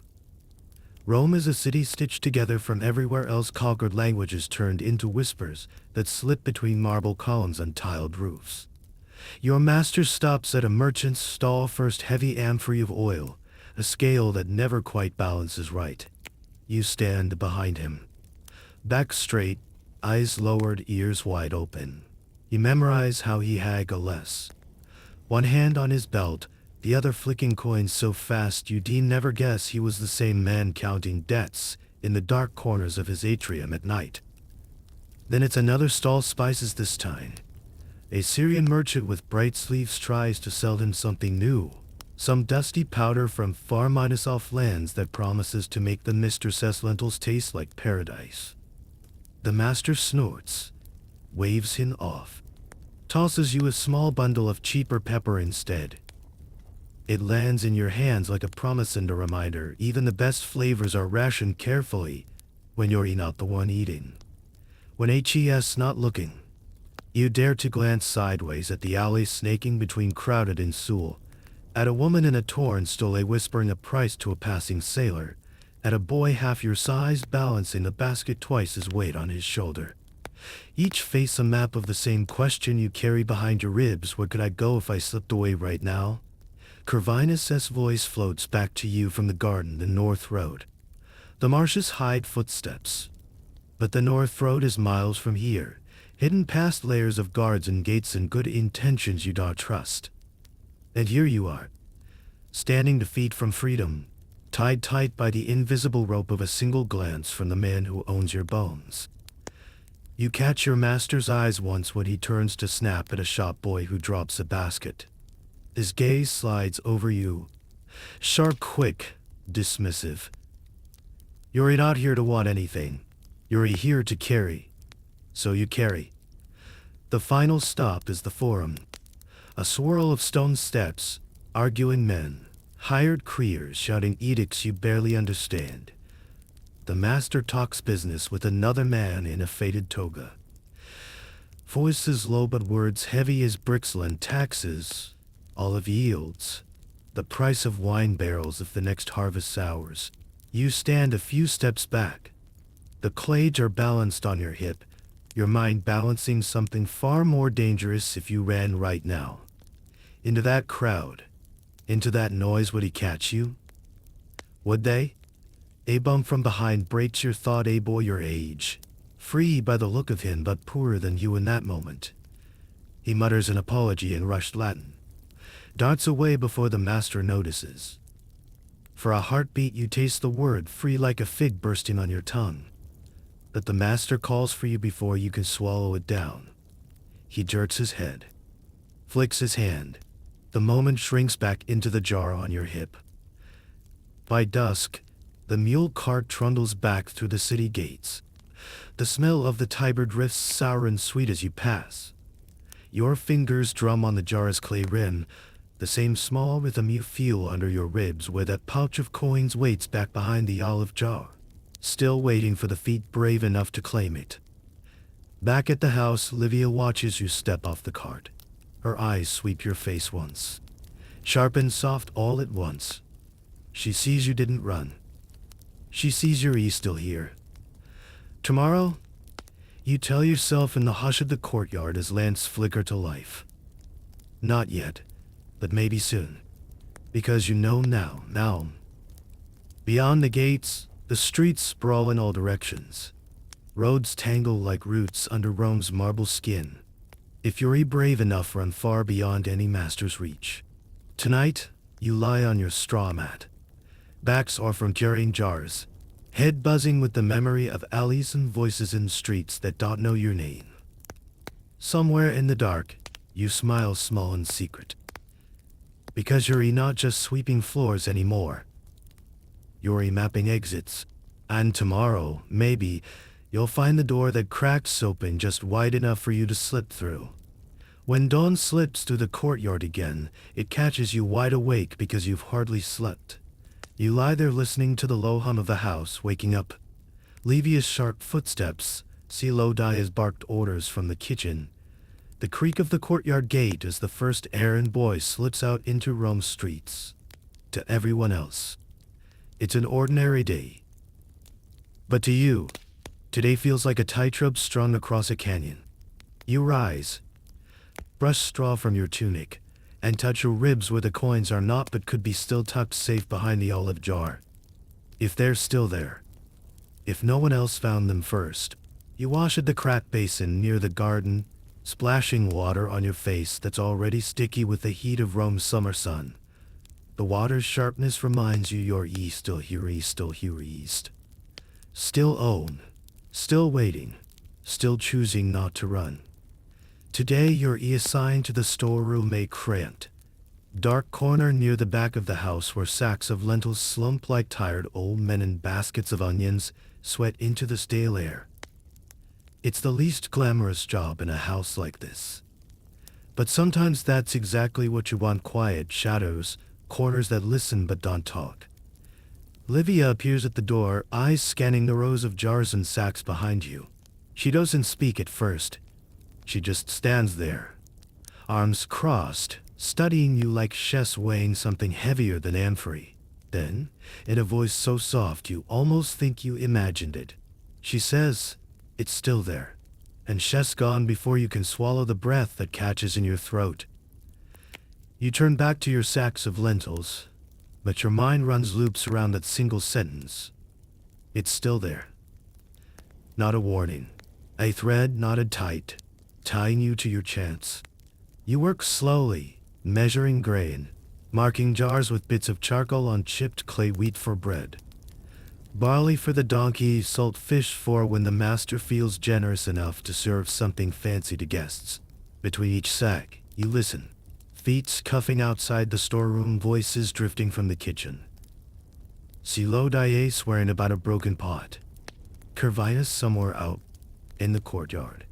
Rome is a city stitched together from everywhere else, conquered languages turned into whispers that slip between marble columns and tiled roofs. Your master stops at a merchant's stall, first heavy amphory of oil, a scale that never quite balances right. You stand behind him. Back straight, eyes lowered, ears wide open. You memorize how he haggle less. One hand on his belt, the other flicking coins so fast you'd never guess he was the same man counting debts in the dark corners of his atrium at night. Then it's another stall, spices this time. A Syrian merchant with bright sleeves tries to sell him something new. Some dusty powder from far-off lands that promises to make the mistress's lentils taste like paradise. The master snorts, waves him off, tosses you a small bundle of cheaper pepper instead. It lands in your hands like a promise and a reminder even the best flavors are rationed carefully when you're not the one eating. When HES not looking, you dare to glance sideways at the alley snaking between crowded and Sewell, at a woman in a torn stole whispering a price to a passing sailor, at a boy half your size balancing a basket twice his weight on his shoulder. Each face a map of the same question you carry behind your ribs: where could I go if I slipped away right now? Corvinus' voice floats back to you from the garden, the North Road. The marshes hide footsteps, but the North Road is miles from here, hidden past layers of guards and gates and good intentions you don't trust. And here you are, standing to feet from freedom, tied tight by the invisible rope of a single glance from the man who owns your bones. You catch your master's eyes once when he turns to snap at a shop boy who drops a basket. His gaze slides over you, sharp, quick, dismissive. You're not here to want anything. You're here to carry. So you carry. The final stop is the Forum. A swirl of stone steps, arguing men, hired criers shouting edicts you barely understand. The master talks business with another man in a faded toga. Voices low but words heavy as bricks, and taxes, olive yields, the price of wine barrels if the next harvest sours. You stand a few steps back. The clay jar balanced on your hip, your mind balancing something far more dangerous if you ran right now. Into that crowd, into that noise, would he catch you? Would they? A bump from behind breaks your thought, a boy your age, free by the look of him but poorer than you in that moment. He mutters an apology in rushed Latin, darts away before the master notices. For a heartbeat you taste the word free like a fig bursting on your tongue. But the master calls for you before you can swallow it down. He jerks his head, flicks his hand. The moment shrinks back into the jar on your hip. By dusk, the mule cart trundles back through the city gates. The smell of the Tiber drifts sour and sweet as you pass. Your fingers drum on the jar's clay rim, the same small rhythm you feel under your ribs where that pouch of coins waits back behind the olive jar, still waiting for the feet brave enough to claim it. Back at the house, Livia watches you step off the cart. Her eyes sweep your face once, sharp and soft all at once. She sees you didn't run. She sees your still here. Tomorrow, you tell yourself in the hush of the courtyard as lamps flicker to life. Not yet, but maybe soon. Because you know now. Beyond the gates, the streets sprawl in all directions. Roads tangle like roots under Rome's marble skin. If you're brave enough, run far beyond any master's reach. Tonight, you lie on your straw mat. Backs are from carrying jars, head buzzing with the memory of alleys and voices in streets that don't know your name. Somewhere in the dark, you smile small and secret. Because you're not just sweeping floors anymore. You're mapping exits. And tomorrow, maybe, you'll find the door that cracks open just wide enough for you to slip through. When dawn slips through the courtyard again, it catches you wide awake because you've hardly slept. You lie there listening to the low hum of the house, waking up. Livia's sharp footsteps, see Lodia's barked orders from the kitchen. The creak of the courtyard gate as the first errand boy slips out into Rome's streets. To everyone else, it's an ordinary day. But to you, today feels like a tightrope strung across a canyon. You rise, brush straw from your tunic, and touch your ribs where the coins are not but could be still tucked safe behind the olive jar. If they're still there. If no one else found them first. You wash at the crack basin near the garden, splashing water on your face that's already sticky with the heat of Rome's summer sun. The water's sharpness reminds you you're still here. Still own, still waiting, still choosing not to run. Today you're assigned to the storeroom cramped, dark corner near the back of the house where sacks of lentils slump like tired old men and baskets of onions sweat into the stale air. It's the least glamorous job in a house like this. But sometimes that's exactly what you want: quiet shadows, corners that listen but don't talk. Livia appears at the door, eyes scanning the rows of jars and sacks behind you. She doesn't speak at first. She just stands there, arms crossed, studying you like chess weighing something heavier than amphory. Then, in a voice so soft you almost think you imagined it, she says, "It's still there." And chess gone before you can swallow the breath that catches in your throat. You turn back to your sacks of lentils, but your mind runs loops around that single sentence. It's still there. Not a warning. A thread knotted tight, tying you to your chance. You work slowly, measuring grain, marking jars with bits of charcoal on chipped clay, wheat for bread, barley for the donkey, salt fish for when the master feels generous enough to serve something fancy to guests. Between each sack, you listen. Feet scuffing outside the storeroom, voices drifting from the kitchen. See Lodier swearing about a broken pot. Curvinus somewhere out in the courtyard.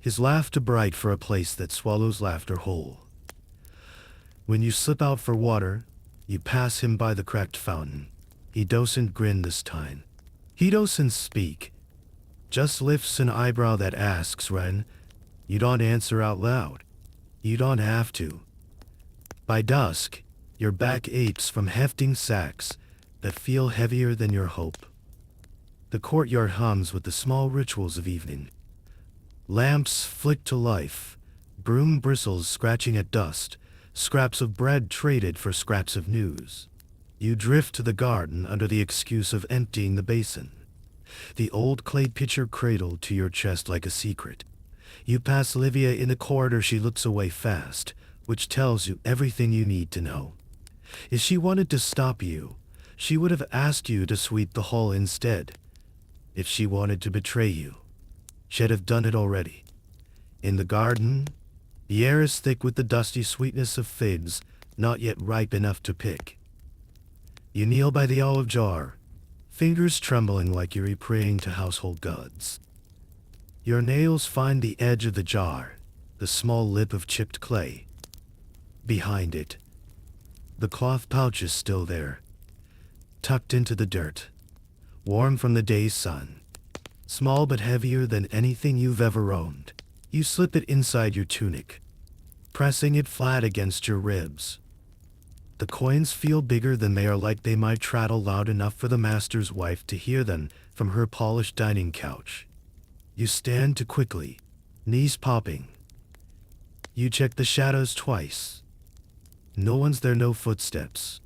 His laughter bright for a place that swallows laughter whole. When you slip out for water, you pass him by the cracked fountain. He doesn't grin this time. He doesn't speak. Just lifts an eyebrow that asks, "Ren?" You don't answer out loud. You don't have to. By dusk, your back aches from hefting sacks that feel heavier than your hope. The courtyard hums with the small rituals of evening. Lamps flick to life, broom bristles scratching at dust, scraps of bread traded for scraps of news. You drift to the garden under the excuse of emptying the basin. The old clay pitcher cradled to your chest like a secret. You pass Livia in the corridor. She looks away fast, which tells you everything you need to know. If she wanted to stop you, she would have asked you to sweep the hall instead. If she wanted to betray you, she'd have done it already. In the garden, the air is thick with the dusty sweetness of figs, not yet ripe enough to pick. You kneel by the olive jar, fingers trembling like you're praying to household gods. Your nails find the edge of the jar, the small lip of chipped clay. Behind it, the cloth pouch is still there, tucked into the dirt, warm from the day's sun, small but heavier than anything you've ever owned. You slip it inside your tunic, pressing it flat against your ribs. The coins feel bigger than they are, like they might rattle loud enough for the master's wife to hear them from her polished dining couch. You stand too quickly, knees popping. You check the shadows twice. No one's there, no footsteps.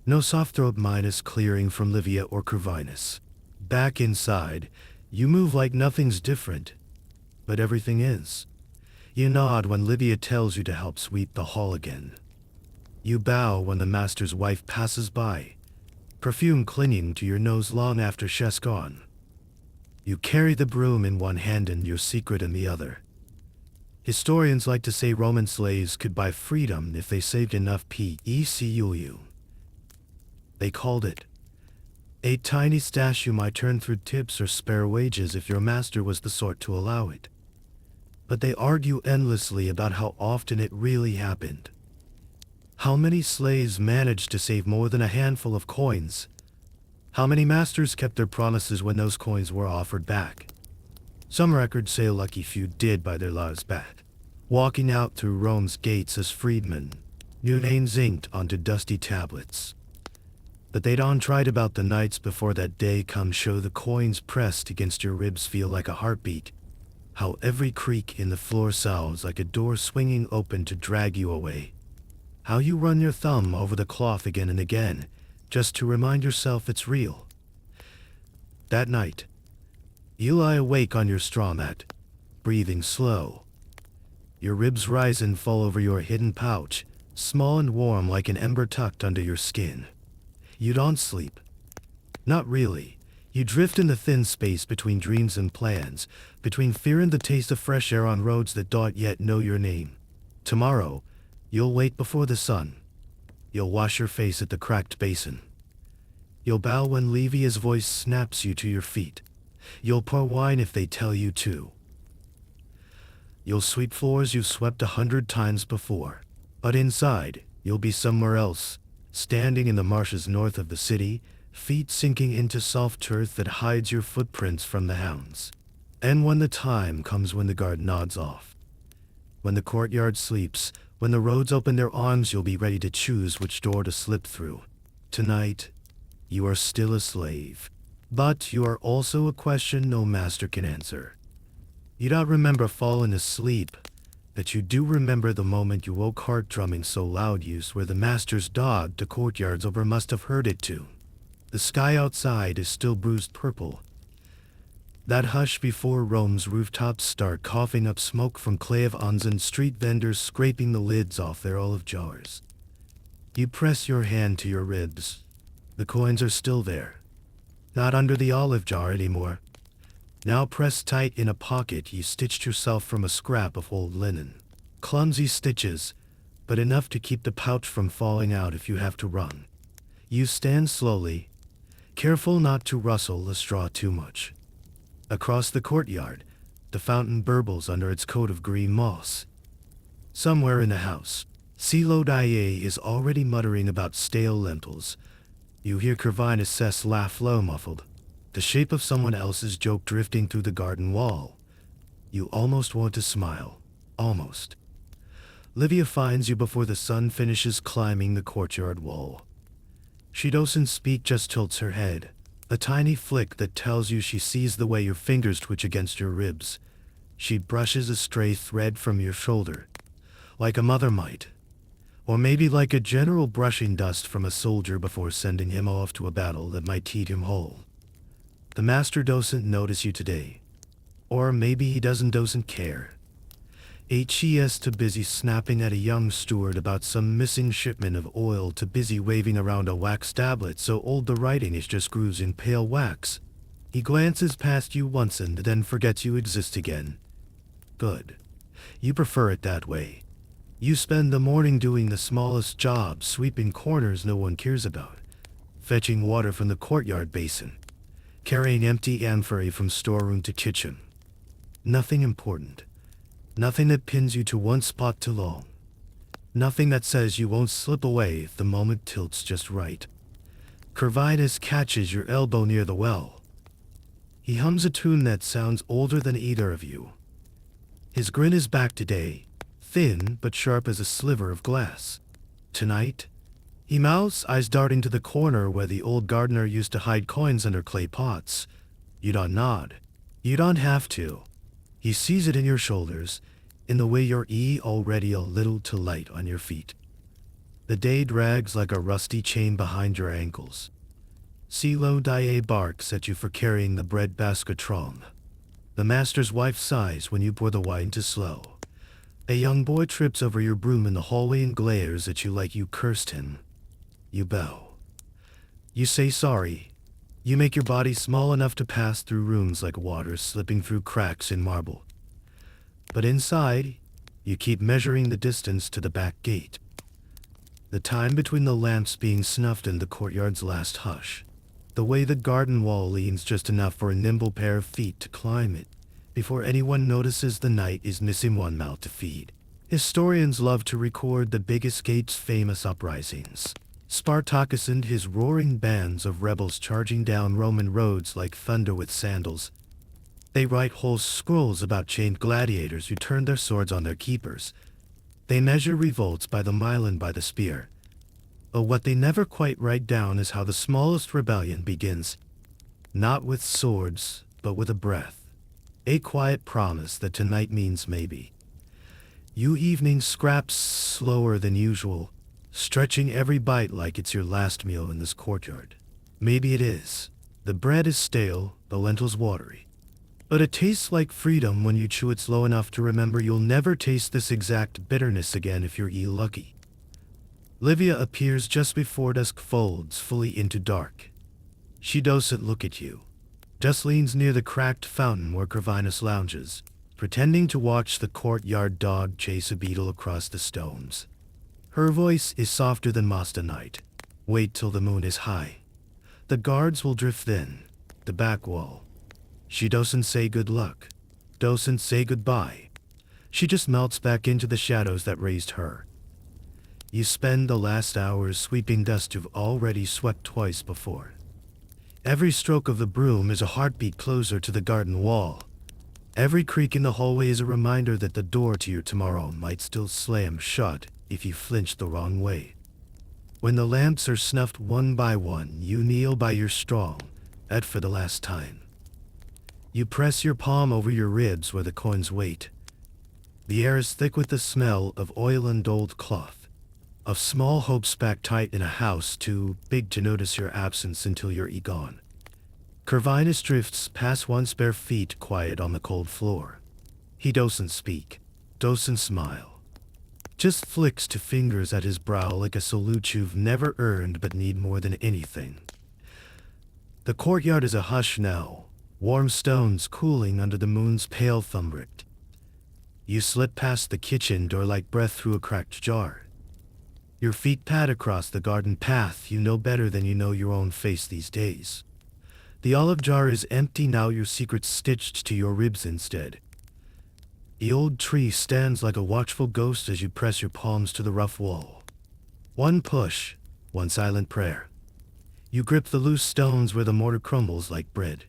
No soft throat minus clearing from Livia or Corvinus. Back inside, you move like nothing's different, but everything is. You nod when Livia tells you to help sweep the hall again. You bow when the master's wife passes by, perfume clinging to your nose long after she's gone. You carry the broom in one hand and your secret in the other. Historians like to say Roman slaves could buy freedom if they saved enough pecul. They called it a tiny stash you might turn through tips or spare wages if your master was the sort to allow it. But they argue endlessly about how often it really happened. How many slaves managed to save more than a handful of coins? How many masters kept their promises when those coins were offered back? Some records say a lucky few did buy their lives back, walking out through Rome's gates as freedmen, new names inked onto dusty tablets. But they don't write about the nights before that day comes, show the coins pressed against your ribs feel like a heartbeat, how every creak in the floor sounds like a door swinging open to drag you away, how you run your thumb over the cloth again and again, just to remind yourself it's real. That night, you lie awake on your straw mat, breathing slow. Your ribs rise and fall over your hidden pouch, small and warm like an ember tucked under your skin. You don't sleep. Not really. You drift in the thin space between dreams and plans, between fear and the taste of fresh air on roads that don't yet know your name. Tomorrow, you'll wait before the sun. You'll wash your face at the cracked basin. You'll bow when Livia's voice snaps you to your feet. You'll pour wine if they tell you to. You'll sweep floors you've swept 100 times before. But inside, you'll be somewhere else, standing in the marshes north of the city, feet sinking into soft earth that hides your footprints from the hounds. And when the time comes, when the guard nods off, when the courtyard sleeps, when the roads open their arms, you'll be ready to choose which door to slip through. Tonight, you are still a slave, but you are also a question no master can answer. You don't remember falling asleep, but you do remember the moment you woke, heart drumming so loud you swear the master's dog to courtyards over must have heard it too. The sky outside is still bruised purple. That hush before Rome's rooftops start coughing up smoke from clave ons and street vendors scraping the lids off their olive jars. You press your hand to your ribs. The coins are still there. Not under the olive jar anymore. Now pressed tight in a pocket you stitched yourself from a scrap of old linen. Clumsy stitches, but enough to keep the pouch from falling out if you have to run. You stand slowly, careful not to rustle the straw too much. Across the courtyard, the fountain burbles under its coat of green moss. Somewhere in the house, Silo Daye is already muttering about stale lentils. You hear Corvinus' laugh low, muffled, the shape of someone else's joke drifting through the garden wall. You almost want to smile. Almost. Livia finds you before the sun finishes climbing the courtyard wall. She doesn't speak, just tilts her head, a tiny flick that tells you she sees the way your fingers twitch against your ribs. She brushes a stray thread from your shoulder, like a mother might, or maybe like a general brushing dust from a soldier before sending him off to a battle that might eat him whole. The master doesn't notice you today, or maybe he doesn't care. HES too busy snapping at a young steward about some missing shipment of oil, too busy waving around a wax tablet so old the writing is just grooves in pale wax. He glances past you once and then forgets you exist again. Good. You prefer it that way. You spend the morning doing the smallest jobs, sweeping corners no one cares about, fetching water from the courtyard basin, carrying empty amphorae from storeroom to kitchen. Nothing important. Nothing that pins you to one spot too long. Nothing that says you won't slip away if the moment tilts just right. Curvitus catches your elbow near the well. He hums a tune that sounds older than either of you. His grin is back today, thin but sharp as a sliver of glass. Tonight, he mouths, eyes darting to the corner where the old gardener used to hide coins under clay pots. You don't nod. You don't have to. He sees it in your shoulders, in the way you're already a little too light on your feet. The day drags like a rusty chain behind your ankles. Silo Die barks at you for carrying the bread basket wrong. The master's wife sighs when you pour the wine too slow. A young boy trips over your broom in the hallway and glares at you like you cursed him. You bow. You say sorry. You make your body small enough to pass through rooms like water slipping through cracks in marble. But inside, you keep measuring the distance to the back gate. The time between the lamps being snuffed and the courtyard's last hush. The way the garden wall leans just enough for a nimble pair of feet to climb it, before anyone notices the night is missing one mouth to feed. Historians love to record the biggest gate's famous uprisings. Spartacus and his roaring bands of rebels charging down Roman roads like thunder with sandals. They write whole scrolls about chained gladiators who turned their swords on their keepers. They measure revolts by the mile and by the spear. But what they never quite write down is how the smallest rebellion begins. Not with swords, but with a breath. A quiet promise that tonight means maybe. You evening scraps slower than usual, stretching every bite like it's your last meal in this courtyard. Maybe it is. The bread is stale, the lentils watery. But it tastes like freedom when you chew it slow enough to remember you'll never taste this exact bitterness again if you're lucky. Livia appears just before dusk folds fully into dark. She doesn't look at you. Just leans near the cracked fountain where Corvinus lounges, pretending to watch the courtyard dog chase a beetle across the stones. Her voice is softer than Masta night. Wait till the moon is high. The guards will drift thin, the back wall. She doesn't say good luck, doesn't say goodbye. She just melts back into the shadows that raised her. You spend the last hours sweeping dust you've already swept twice before. Every stroke of the broom is a heartbeat closer to the garden wall. Every creak in the hallway is a reminder that the door to your tomorrow might still slam shut if you flinch the wrong way. When the lamps are snuffed one by one, you kneel by your strong, at for the last time. You press your palm over your ribs where the coins wait. The air is thick with the smell of oil and old cloth, of small hopes packed tight in a house too big to notice your absence until you're gone. Corvinus drifts past one's bare feet quiet on the cold floor. He doesn't speak, doesn't smile. Just flicks two fingers at his brow like a salute you've never earned but need more than anything. The courtyard is a hush now, warm stones cooling under the moon's pale thumbprint. You slip past the kitchen door like breath through a cracked jar. Your feet pad across the garden path you know better than you know your own face these days. The olive jar is empty now, your secret stitched to your ribs instead. The old tree stands like a watchful ghost as you press your palms to the rough wall. One push, one silent prayer. You grip the loose stones where the mortar crumbles like bread.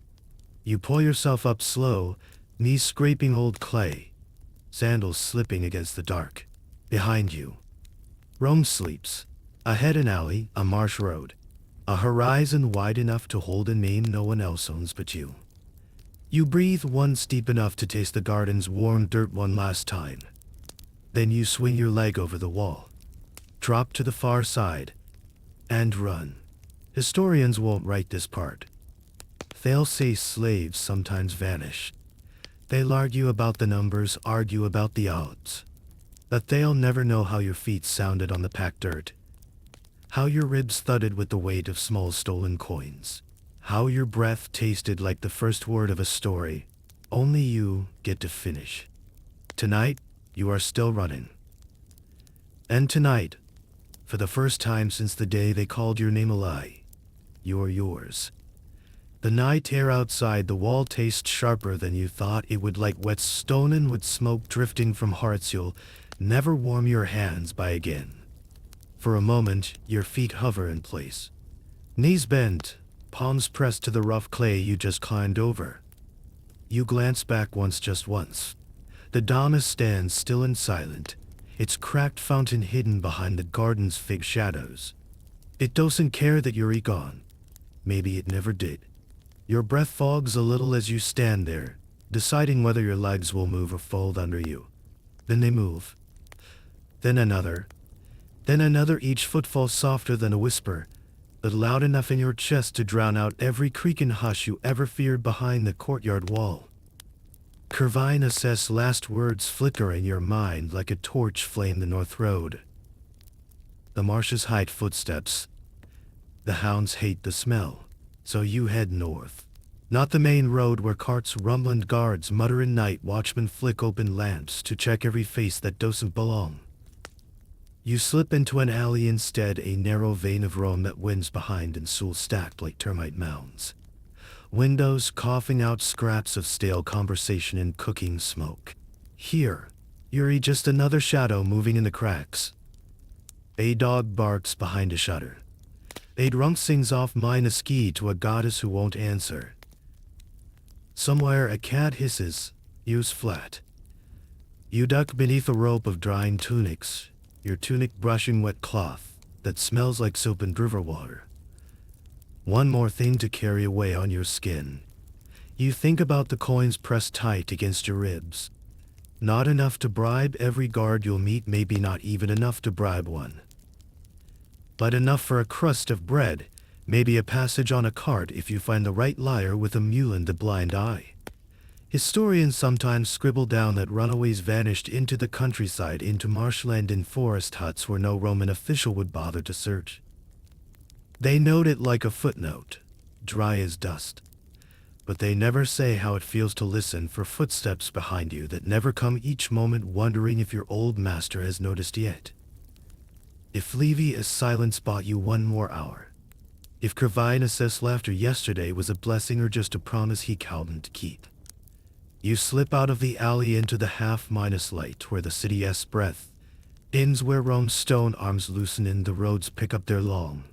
You pull yourself up slow, knees scraping old clay, sandals slipping against the dark. Behind you, Rome sleeps. Ahead an alley, a marsh road. A horizon wide enough to hold a name no one else owns but you. You breathe once deep enough to taste the garden's warm dirt one last time. Then you swing your leg over the wall, drop to the far side, and run. Historians won't write this part. They'll say slaves sometimes vanish. They'll argue about the numbers, argue about the odds. But they'll never know how your feet sounded on the packed dirt. How your ribs thudded with the weight of small stolen coins. How your breath tasted like the first word of a story. Only you get to finish. Tonight, you are still running. And tonight, for the first time since the day they called your name a lie, you're yours. The night air outside the wall tastes sharper than you thought it would, like wet stone and with smoke drifting from hearts you'll never warm your hands by again. For a moment, your feet hover in place. Knees bent, palms pressed to the rough clay you just climbed over. You glance back once, just once. The Donna stands still and silent, its cracked fountain hidden behind the garden's fig shadows. It doesn't care that you're gone. Maybe it never did. Your breath fogs a little as you stand there, deciding whether your legs will move or fold under you. Then they move. Then another, each footfall softer than a whisper, but loud enough in your chest to drown out every creak and hush you ever feared behind the courtyard wall. Kervine Assess last words flicker in your mind like a torch flame the north road. The marshes hide footsteps. The hounds hate the smell, so you head north. Not the main road where carts rumble and guards mutter and night watchmen flick open lamps to check every face that doesn't belong. You slip into an alley instead, a narrow vein of Rome that winds behind and stools stacked like termite mounds. Windows coughing out scraps of stale conversation and cooking smoke. Here, you're just another shadow moving in the cracks. A dog barks behind a shutter. A drunk sings off mine a ski to a goddess who won't answer. Somewhere a cat hisses, use flat. You duck beneath a rope of drying tunics, your tunic brushing wet cloth that smells like soap and river water. One more thing to carry away on your skin. You think about the coins pressed tight against your ribs. Not enough to bribe every guard you'll meet, maybe not even enough to bribe one. But enough for a crust of bread, maybe a passage on a cart if you find the right liar with a mule and the blind eye. Historians sometimes scribble down that runaways vanished into the countryside, into marshland and forest huts where no Roman official would bother to search. They note it like a footnote, dry as dust. But they never say how it feels to listen for footsteps behind you that never come, each moment wondering if your old master has noticed yet. If Levy's silence bought you one more hour. If Kervine Assess laughter yesterday was a blessing or just a promise he couldn't keep. You slip out of the alley into the half-minus light where the city's breath ends, where Rome's stone arms loosen and the roads pick up their long,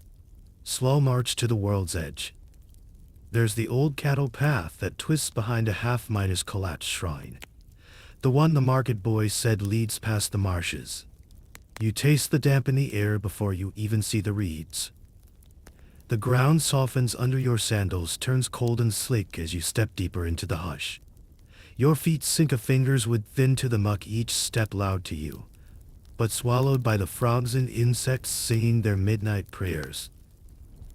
slow march to the world's edge. There's the old cattle path that twists behind a half-minus collapsed shrine. The one the market boy said leads past the marshes. You taste the damp in the air before you even see the reeds. The ground softens under your sandals, turns cold and slick as you step deeper into the hush. Your feet sink a finger's width into the muck, each step loud to you, but swallowed by the frogs and insects singing their midnight prayers.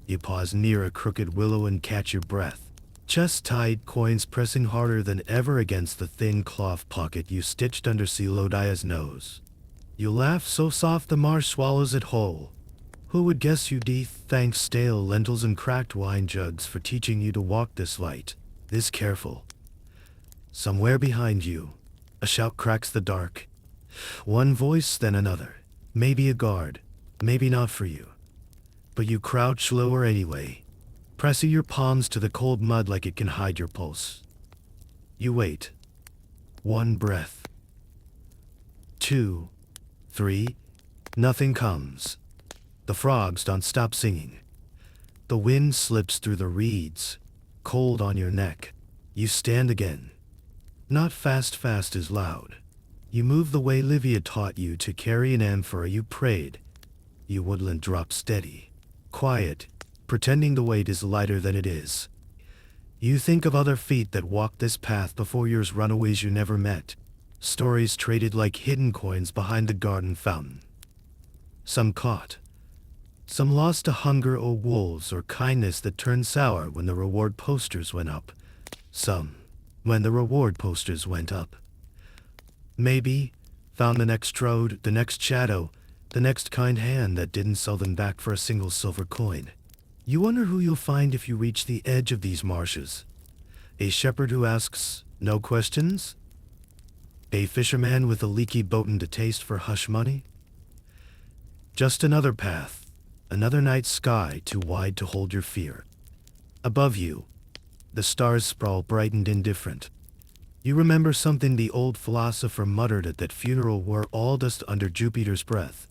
You pause near a crooked willow and catch your breath, chest tight, coins pressing harder than ever against the thin cloth pocket you stitched under Celodia's nose. You laugh so soft the marsh swallows it whole. Who would guess you'd thank stale lentils and cracked wine jugs for teaching you to walk this light, this careful. Somewhere behind you, a shout cracks the dark. One voice, then another. Maybe a guard, maybe not for you. But you crouch lower anyway, pressing your palms to the cold mud like it can hide your pulse. You wait. One breath. 2, 3, nothing comes. The frogs don't stop singing. The wind slips through the reeds, cold on your neck. You stand again. Not fast as loud. You move the way Livia taught you to carry an amphora. You prayed. You woodland drop steady, quiet, pretending the weight is lighter than it is. You think of other feet that walked this path before yours, runaways you never met. Stories traded like hidden coins behind the garden fountain. Some caught. Some lost to hunger or wolves or kindness that turned sour when the reward posters went up. Some when the reward posters went up. Maybe found the next road, the next shadow, the next kind hand that didn't sell them back for a single silver coin. You wonder who you'll find if you reach the edge of these marshes. A shepherd who asks no questions? A fisherman with a leaky boat and a taste for hush money? Just another path, another night sky too wide to hold your fear. Above you, the stars sprawl bright and indifferent. You remember something the old philosopher muttered at that funeral, were all dust under Jupiter's breath.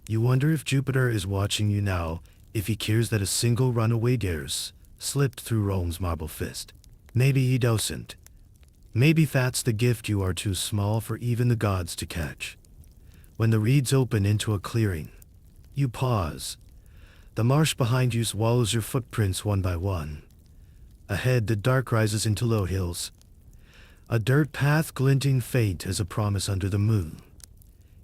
You wonder if Jupiter is watching you now, if he cares that a single runaway dares slipped through Rome's marble fist. Maybe he doesn't. Maybe that's the gift you are too small for even the gods to catch. When the reeds open into a clearing, you pause. The marsh behind you swallows your footprints one by one. Ahead, the dark rises into low hills. A dirt path glinting faint as a promise under the moon.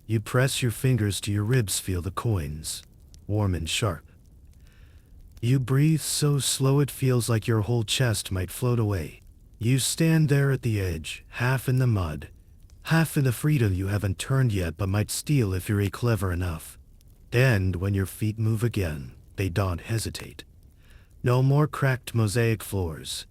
You press your fingers to your ribs, feel the coins, warm and sharp. You breathe so slow it feels like your whole chest might float away. You stand there at the edge, half in the mud, half in the freedom you haven't turned yet but might steal if you're clever enough. And when your feet move again, they don't hesitate. No more cracked mosaic floors.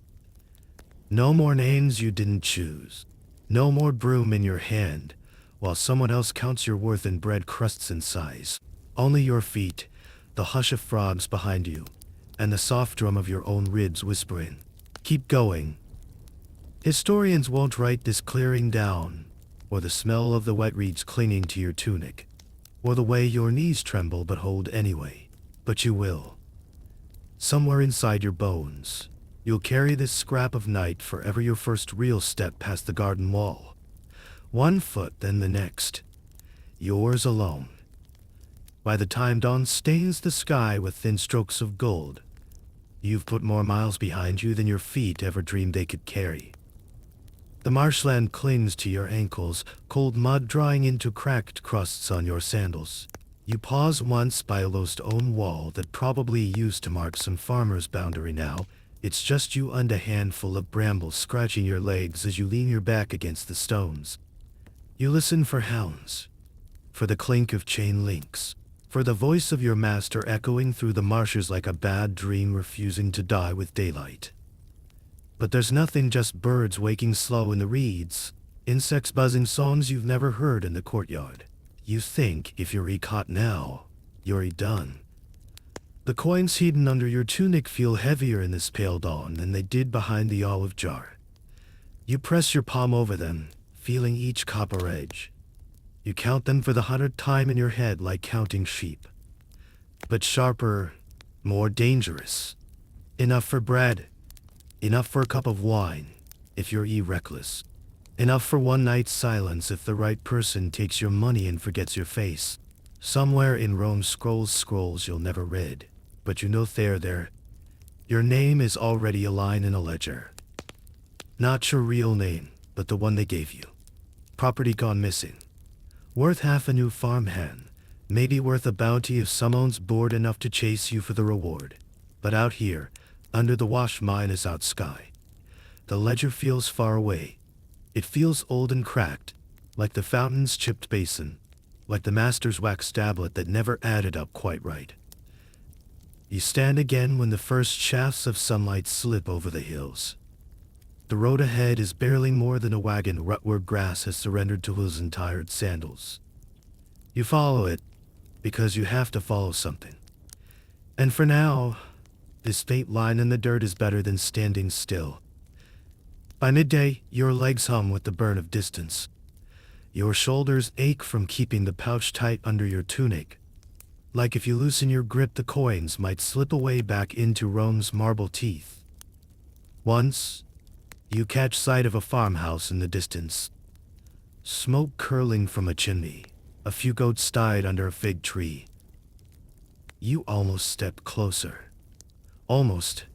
No more names you didn't choose. No more broom in your hand, while someone else counts your worth in bread crusts and sighs. Only your feet, the hush of frogs behind you, and the soft drum of your own ribs whispering, "Keep going." Historians won't write this clearing down, or the smell of the wet reeds clinging to your tunic, or the way your knees tremble but hold anyway. But you will. Somewhere inside your bones, you'll carry this scrap of night forever, your first real step past the garden wall. One foot, then the next. Yours alone. By the time dawn stains the sky with thin strokes of gold, you've put more miles behind you than your feet ever dreamed they could carry. The marshland clings to your ankles, cold mud drying into cracked crusts on your sandals. You pause once by a low stone wall that probably used to mark some farmer's boundary. Now, it's just you and a handful of brambles scratching your legs as you lean your back against the stones. You listen for hounds, for the clink of chain links, for the voice of your master echoing through the marshes like a bad dream refusing to die with daylight. But there's nothing, just birds waking slow in the reeds, insects buzzing songs you've never heard in the courtyard. You think if you're caught now, you're done. The coins hidden under your tunic feel heavier in this pale dawn than they did behind the olive jar. You press your palm over them, feeling each copper edge. You count them for the 100th time in your head like counting sheep. But sharper, more dangerous. Enough for bread. Enough for a cup of wine, if you're reckless. Enough for one night's silence if the right person takes your money and forgets your face. Somewhere in Rome scrolls you'll never read, but you know they're there. Your name is already a line in a ledger. Not your real name, but the one they gave you. Property gone missing. Worth half a new farmhand, maybe worth a bounty if someone's bored enough to chase you for the reward. But out here, under the wash minus out sky, the ledger feels far away. It feels old and cracked, like the fountain's chipped basin, like the master's wax tablet that never added up quite right. You stand again when the first shafts of sunlight slip over the hills. The road ahead is barely more than a wagon rut where grass has surrendered to his tired sandals. You follow it, because you have to follow something. And for now, this faint line in the dirt is better than standing still. By midday, your legs hum with the burn of distance. Your shoulders ache from keeping the pouch tight under your tunic. Like if you loosen your grip, the coins might slip away back into Rome's marble teeth. Once, you catch sight of a farmhouse in the distance. Smoke curling from a chimney, a few goats tied under a fig tree. You almost step closer. Almost.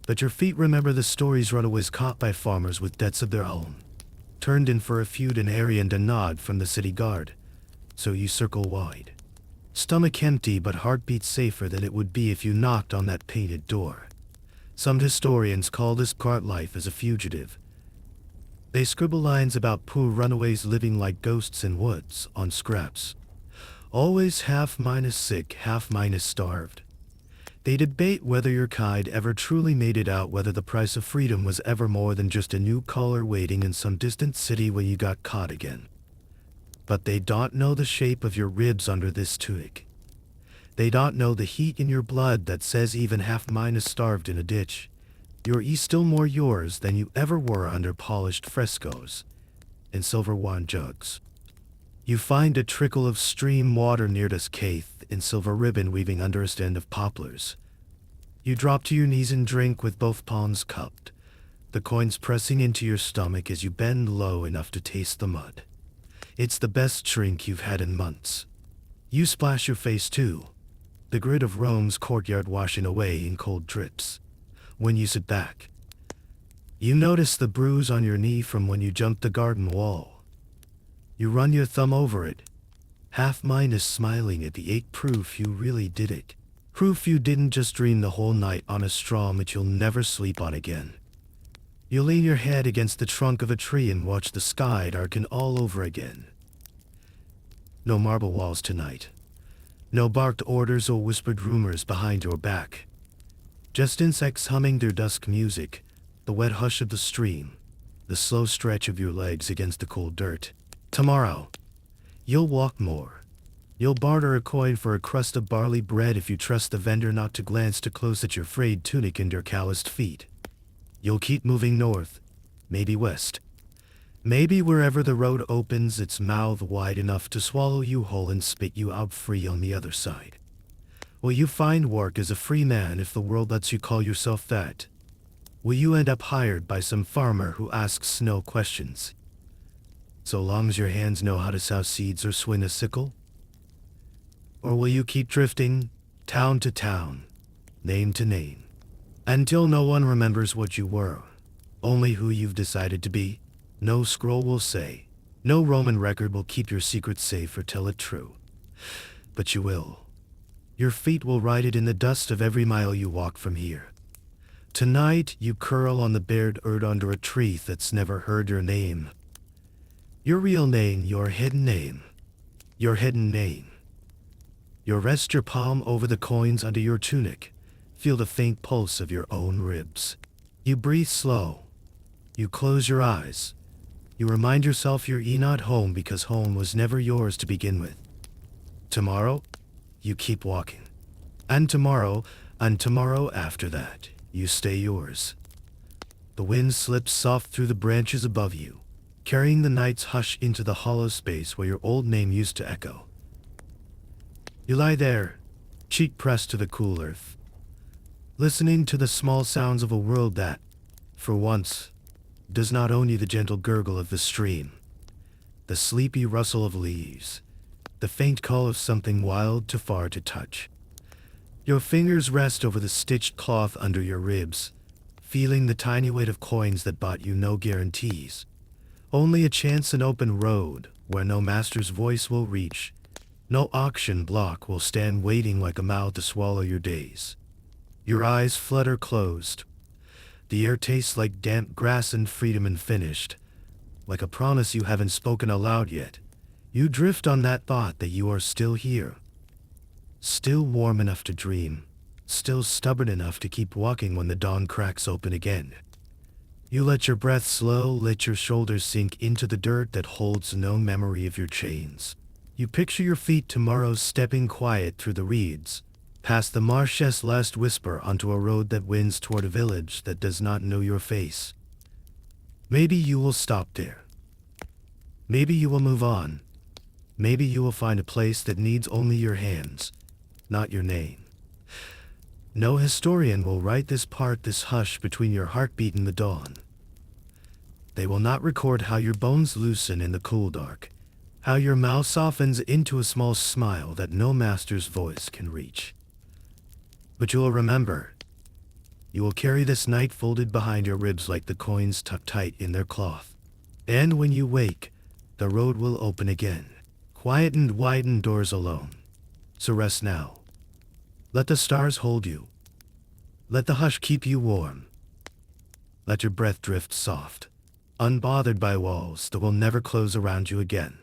But your feet remember the stories runaways caught by farmers with debts of their own, turned in for a feud and and a nod from the city guard. So you circle wide. Stomach empty but heartbeat safer than it would be if you knocked on that painted door. Some historians call this part life as a fugitive, They scribble lines about poor runaways living like ghosts in woods, on scraps. Always half minus sick, half minus starved. They debate whether your kind ever truly made it out, whether the price of freedom was ever more than just a new collar waiting in some distant city when you got caught again. But they don't know the shape of your ribs under this tunic. They don't know the heat in your blood that says even half minus starved in a ditch. You're still more yours than you ever were under polished frescoes and silver wine jugs. You find a trickle of stream water near this cave in silver ribbon weaving under a stand of poplars. You drop to your knees and drink with both palms cupped, the coins pressing into your stomach as you bend low enough to taste the mud. It's the best drink you've had in months. You splash your face too, the grit of Rome's courtyard washing away in cold drips. When you sit back, you notice the bruise on your knee from when you jumped the garden wall. You run your thumb over it, half minus smiling at the ache, proof you really did it. Proof you didn't just dream the whole night on a straw mat you'll never sleep on again. You lean your head against the trunk of a tree and watch the sky darken all over again. No marble walls tonight. No barked orders or whispered rumors behind your back. Just insects humming their dusk music, the wet hush of the stream, the slow stretch of your legs against the cold dirt. Tomorrow, you'll walk more. You'll barter a coin for a crust of barley bread if you trust the vendor not to glance too close at your frayed tunic and your calloused feet. You'll keep moving north, maybe west. Maybe wherever the road opens its mouth wide enough to swallow you whole and spit you out free on the other side. Will you find work as a free man if the world lets you call yourself that? Will you end up hired by some farmer who asks no questions, so long as your hands know how to sow seeds or swing a sickle? Or will you keep drifting, town to town, name to name, until no one remembers what you were, only who you've decided to be? No scroll will say, no Roman record will keep your secret safe or tell it true. But you will. Your feet will write it in the dust of every mile you walk from here. Tonight you curl on the bared earth under a tree that's never heard your name. Your real name, your hidden name. Your hidden name. You rest your palm over the coins under your tunic. Feel the faint pulse of your own ribs. You breathe slow. You close your eyes. You remind yourself you're not home because home was never yours to begin with. Tomorrow, you keep walking. And tomorrow after that, you stay yours. The wind slips soft through the branches above you, carrying the night's hush into the hollow space where your old name used to echo. You lie there, cheek pressed to the cool earth, listening to the small sounds of a world that, for once, does not own you: the gentle gurgle of the stream, the sleepy rustle of leaves, the faint call of something wild too far to touch. Your fingers rest over the stitched cloth under your ribs, feeling the tiny weight of coins that bought you no guarantees. Only a chance and open road where no master's voice will reach, no auction block will stand waiting like a mouth to swallow your days. Your eyes flutter closed. The air tastes like damp grass and freedom unfinished, like a promise you haven't spoken aloud yet. You drift on that thought that you are still here, still warm enough to dream, still stubborn enough to keep walking when the dawn cracks open again. You let your breath slow, let your shoulders sink into the dirt that holds no memory of your chains. You picture your feet tomorrow stepping quiet through the reeds, past the marsh's last whisper onto a road that winds toward a village that does not know your face. Maybe you will stop there. Maybe you will move on. Maybe you will find a place that needs only your hands, not your name. No historian will write this part, this hush between your heartbeat and the dawn. They will not record how your bones loosen in the cool dark, how your mouth softens into a small smile that no master's voice can reach. But you will remember. You will carry this night folded behind your ribs like the coins tucked tight in their cloth. And when you wake, the road will open again. Quiet and widened doors alone. So rest now. Let the stars hold you. Let the hush keep you warm. Let your breath drift soft, unbothered by walls that will never close around you again.